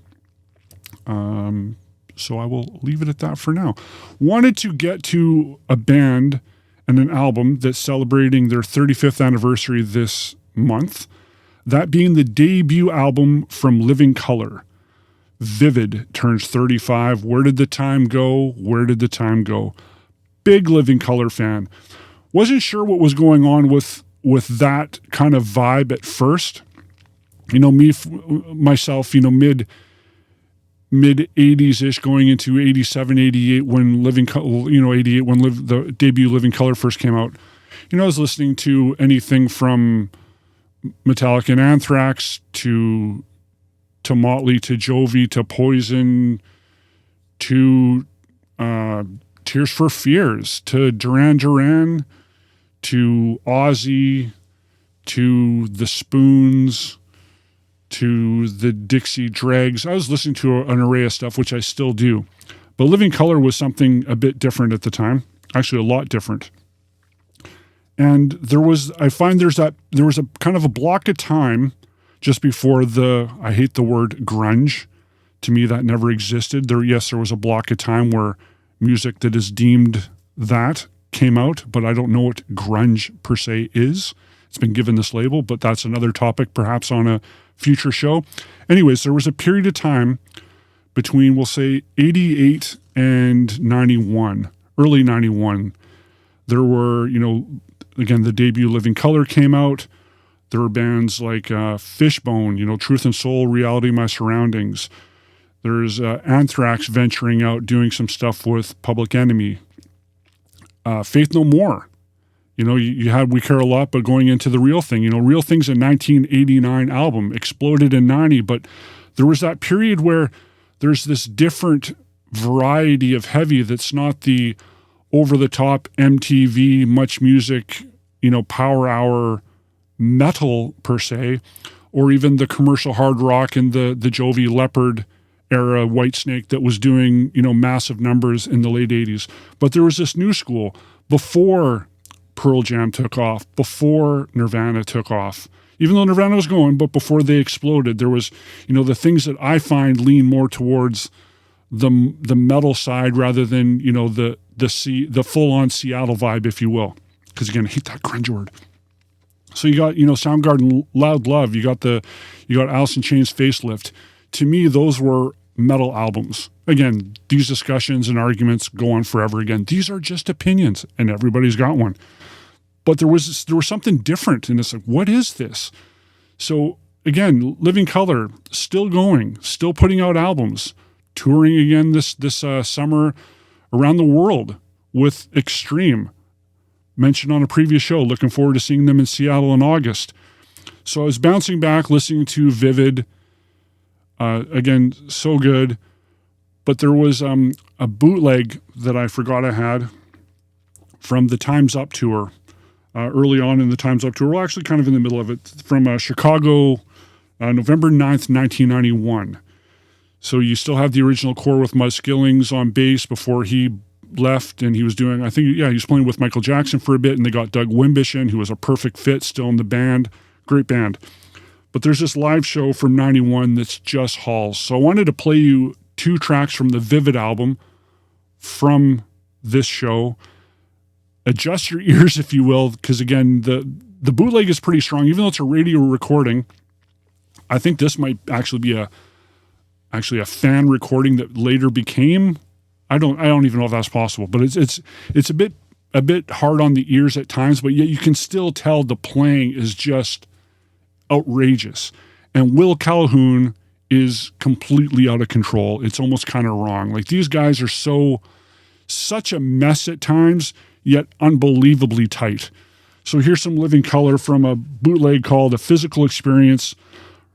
So I will leave it at that for now. Wanted to get to a band and an album that's celebrating their 35th anniversary this month, that being the debut album from Living Colour. Vivid turns 35. Where did the time go? Where did the time go? Big Living Colour fan. Wasn't sure what was going on with that kind of vibe at first. Myself, mid 80s-ish going into 87, 88 when the debut Living Colour first came out. I was listening to anything from Metallica and Anthrax to Motley to Jovi to Poison to Tears for Fears to Duran Duran to Ozzy, to the Spoons, to the Dixie Dregs. I was listening to an array of stuff, which I still do. But Living Colour was something a bit different at the time. Actually, a lot different. And there was a kind of a block of time just before I hate the word grunge. To me, that never existed. There was a block of time where music that is deemed that came out, but I don't know what grunge per se is. It's been given this label, but that's another topic perhaps on a future show. Anyways, there was a period of time between, we'll say, 88 and 91, early 91. There were, again, the debut Living Colour came out. There were bands like Fishbone, Truth and Soul, Reality My Surroundings. There's Anthrax venturing out, doing some stuff with Public Enemy. Faith No More. You had We Care a Lot, but going into the Real Thing. Real Thing's a 1989 album, exploded in 90, but there was that period where there's this different variety of heavy that's not the over-the-top MTV, much music, power hour metal per se, or even the commercial hard rock and the Jovi Leopard era Whitesnake that was doing, massive numbers in the late 80s. But there was this new school before Pearl Jam took off, before Nirvana took off. Even though Nirvana was going, but before they exploded, there was, the things that I find lean more towards the metal side rather than, the full-on Seattle vibe, if you will. Because again, I hate that cringe word. So you got, Soundgarden, Loud Love. You got Alice in Chains' Facelift. To me, those were metal albums. Again, these discussions and arguments go on forever. Again, these are just opinions, and everybody's got one. But there was something different, and it's like, what is this? So again, Living Colour, still going, still putting out albums, touring again this summer around the world with Extreme. Mentioned on a previous show, looking forward to seeing them in Seattle in August. So I was bouncing back, listening to Vivid. Again, so good. But there was a bootleg that I forgot I had from the Time's Up tour. Early on in the Time's Up tour, well, actually kind of in the middle of it, from Chicago, November 9th, 1991. So you still have the original core with Muzz Skillings on bass before he left, and he was doing, he was playing with Michael Jackson for a bit, and they got Doug Wimbish in, who was a perfect fit still in the band. Great band. But there's this live show from 91 that's just hauls. So I wanted to play you 2 tracks from the Vivid album from this show. Adjust your ears, if you will, because again, the bootleg is pretty strong. Even though it's a radio recording, I think this might actually be a fan recording that later became. I don't even know if that's possible, but it's a bit hard on the ears at times, but yet you can still tell the playing is just outrageous. And Will Calhoun is completely out of control. It's almost kind of wrong. Like, these guys are such a mess at times, yet unbelievably tight. So here's some Living Colour from a bootleg called A Physical Experience,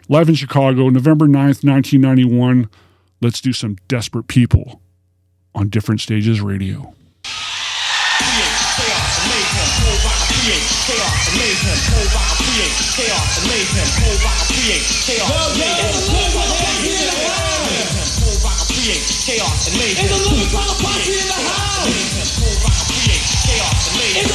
live in Chicago, November 9th, 1991. Let's do some Desperate People on Different Stages Radio. It's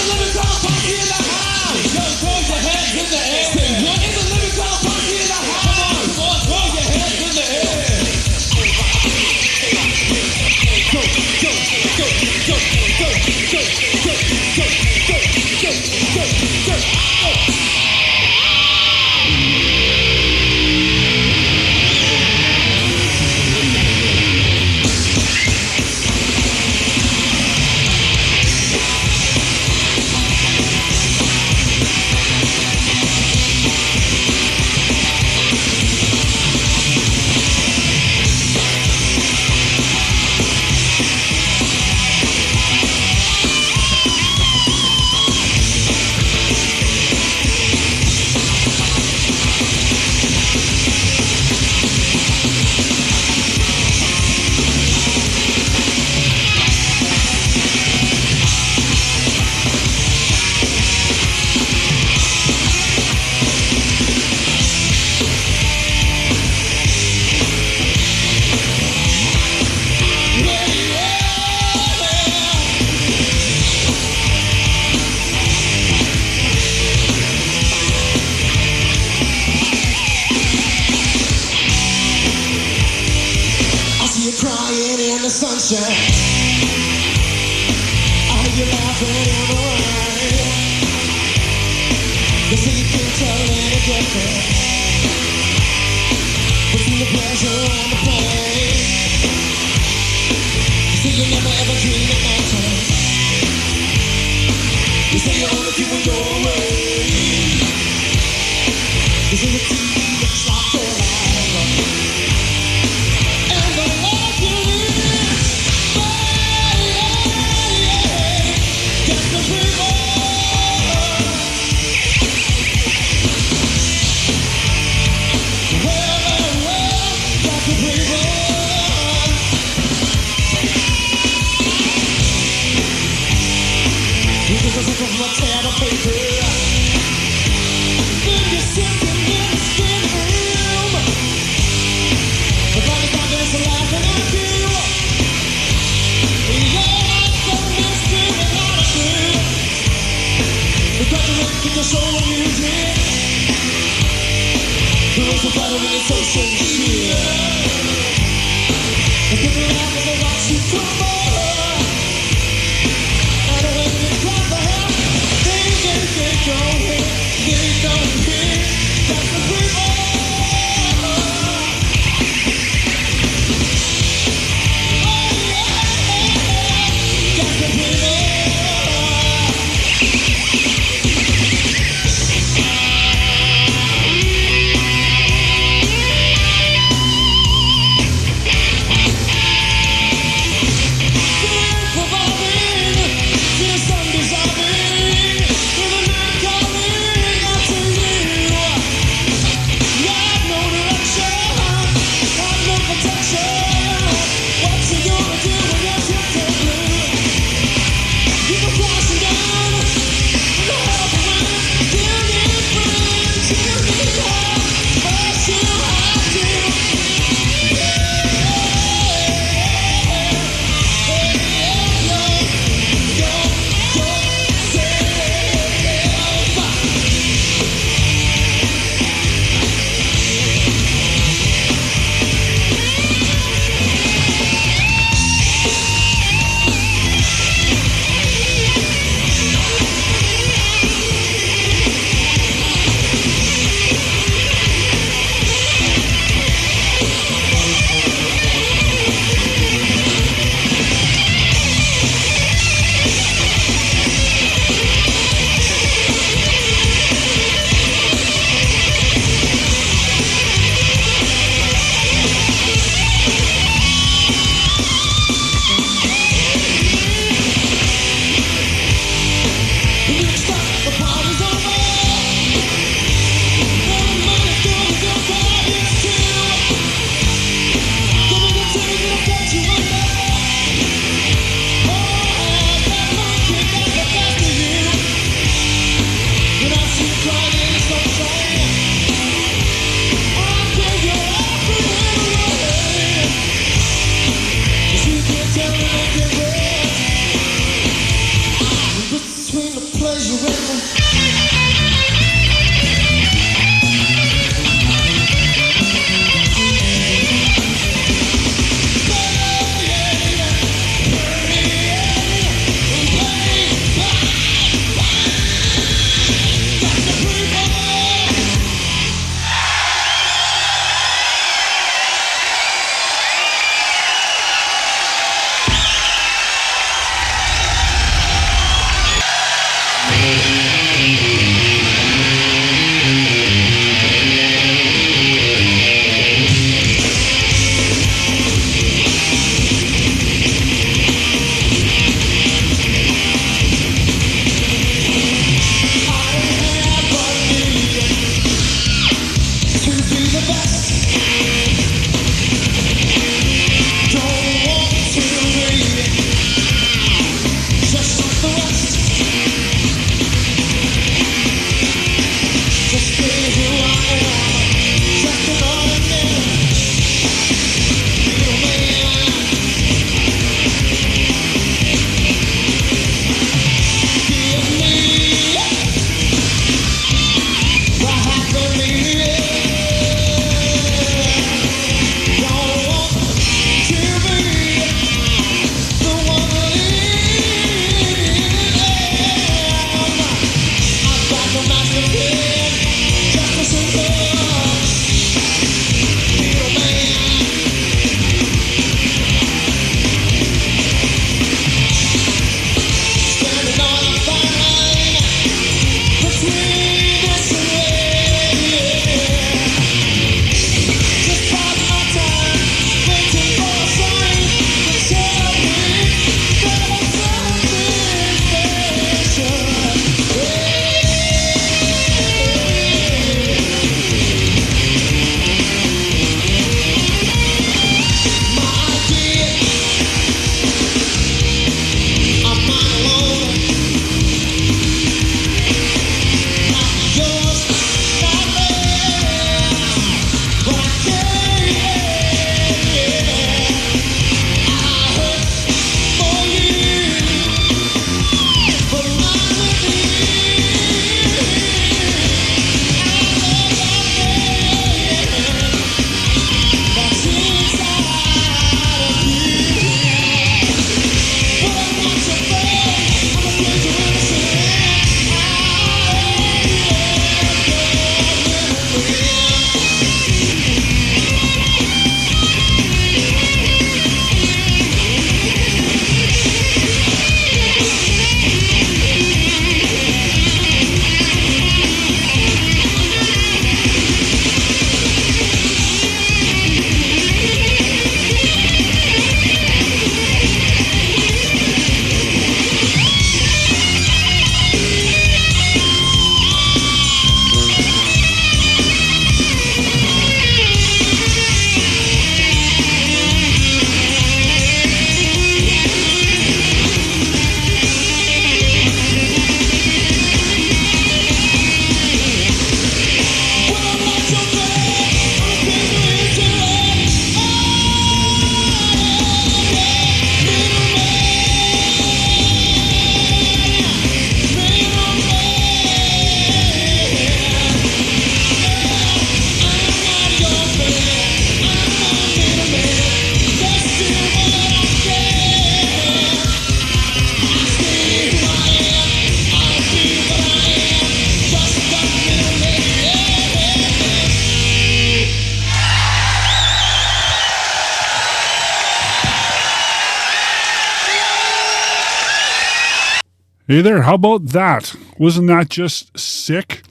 Hey there, how about that? Wasn't that just sick?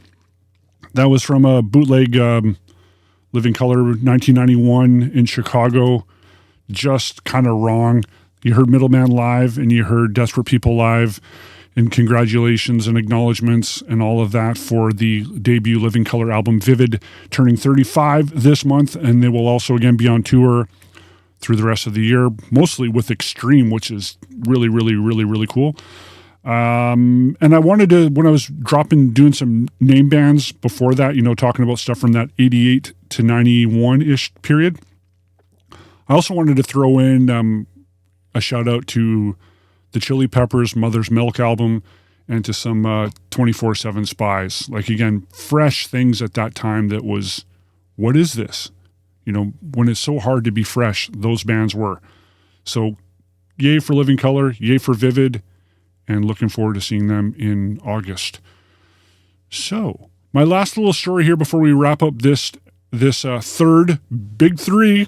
That was from a bootleg Living Color 1991 in Chicago. Just kind of wrong. You heard Middleman live and you heard Desperate People live, and congratulations and acknowledgements and all of that for the debut Living Color album Vivid, turning 35 this month, and they will also again be on tour through the rest of the year, mostly with Extreme, which is really, really, really, really cool. And I wanted to, when I was doing some name bands before that, talking about stuff from that 88 to 91-ish period, I also wanted to throw in a shout out to the Chili Peppers' Mother's Milk album and to some 24/7 Spies. Like, again, fresh things at that time that was, what is this? When it's so hard to be fresh, those bands were. So yay for Living Color, yay for Vivid, and looking forward to seeing them in August. So, my last little story here before we wrap up this third Big Three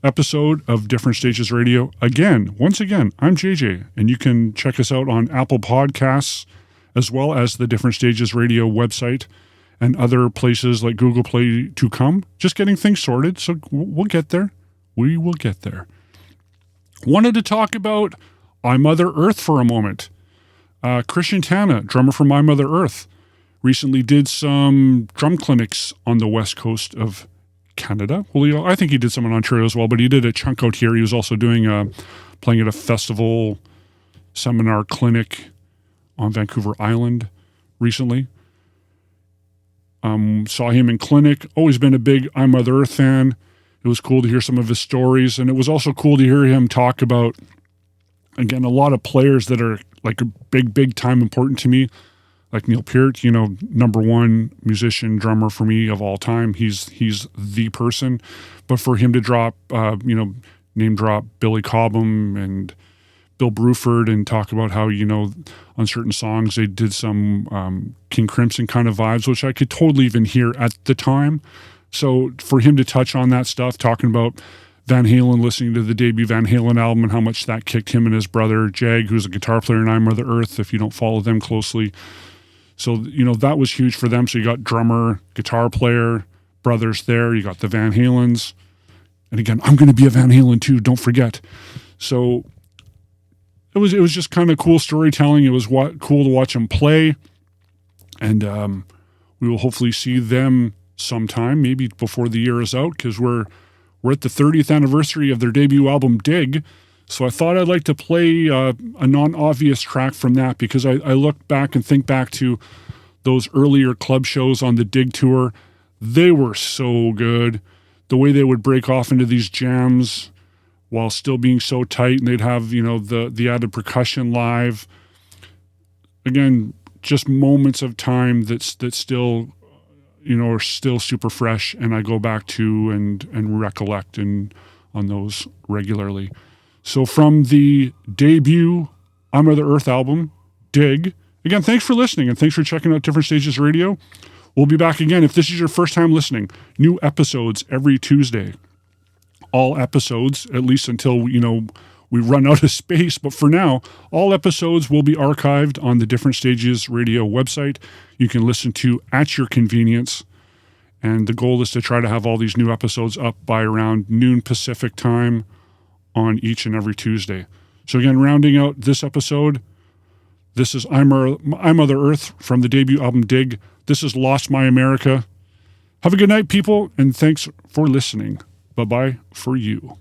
episode of Different Stages Radio. Once again, I'm JJ, and you can check us out on Apple Podcasts, as well as the Different Stages Radio website and other places like Google Play to come. Just getting things sorted, so we'll get there. We will get there. Wanted to talk about I Mother Earth for a moment. Christian Tana, drummer for My Mother Earth, recently did some drum clinics on the west coast of Canada. Well, I think he did some in Ontario as well, but he did a chunk out here. He was also doing playing at a festival seminar clinic on Vancouver Island recently. Saw him in clinic. Always been a big I Mother Earth fan. It was cool to hear some of his stories, and it was also cool to hear him talk about, again, a lot of players that are like a big time important to me, like Neil Peart, number one musician, drummer for me of all time. He's the person. But for him to drop, name drop Billy Cobham and Bill Bruford and talk about how, on certain songs they did some King Crimson kind of vibes, which I could totally even hear at the time. So for him to touch on that stuff, talking about Van Halen, listening to the debut Van Halen album and how much that kicked him and his brother Jag, who's a guitar player in I Mother Earth, if you don't follow them closely. So, that was huge for them. So you got drummer, guitar player, brothers there. You got the Van Halens. And again, I'm going to be a Van Halen too, don't forget. So it was just kind of cool storytelling. It was cool to watch them play. And we will hopefully see them sometime, maybe before the year is out, because we're at the 30th anniversary of their debut album, Dig. So I thought I'd like to play a non-obvious track from that, because I look back and think back to those earlier club shows on the Dig tour. They were so good. The way they would break off into these jams while still being so tight, and they'd have, the added percussion live. Again, just moments of time that still, are still super fresh, and I go back to and recollect on those regularly. So from the debut I Mother Earth album, Dig. Again, thanks for listening, and thanks for checking out Different Stages Radio. We'll be back again. If this is your first time listening, new episodes every Tuesday. All episodes, at least until, we run out of space. But for now, all episodes will be archived on the Different Stages Radio website. You can listen to at your convenience. And the goal is to try to have all these new episodes up by around noon Pacific time on each and every Tuesday. So again, rounding out this episode, this is I Mother Earth from the debut album Dig. This is Lost My America. Have a good night, people, and thanks for listening. Bye-bye for you.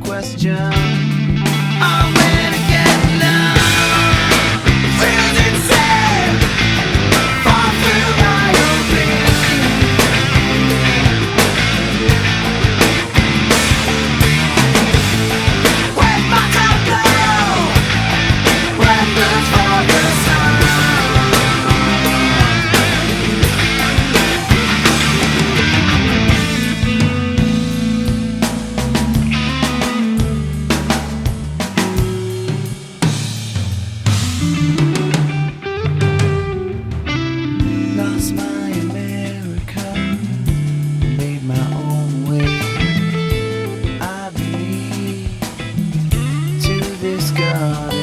question. I'm ready to get low. Feels insane. Fall through my own being. When my top blow, when boots for the sun. Lost my America, made my own way. I believe to this God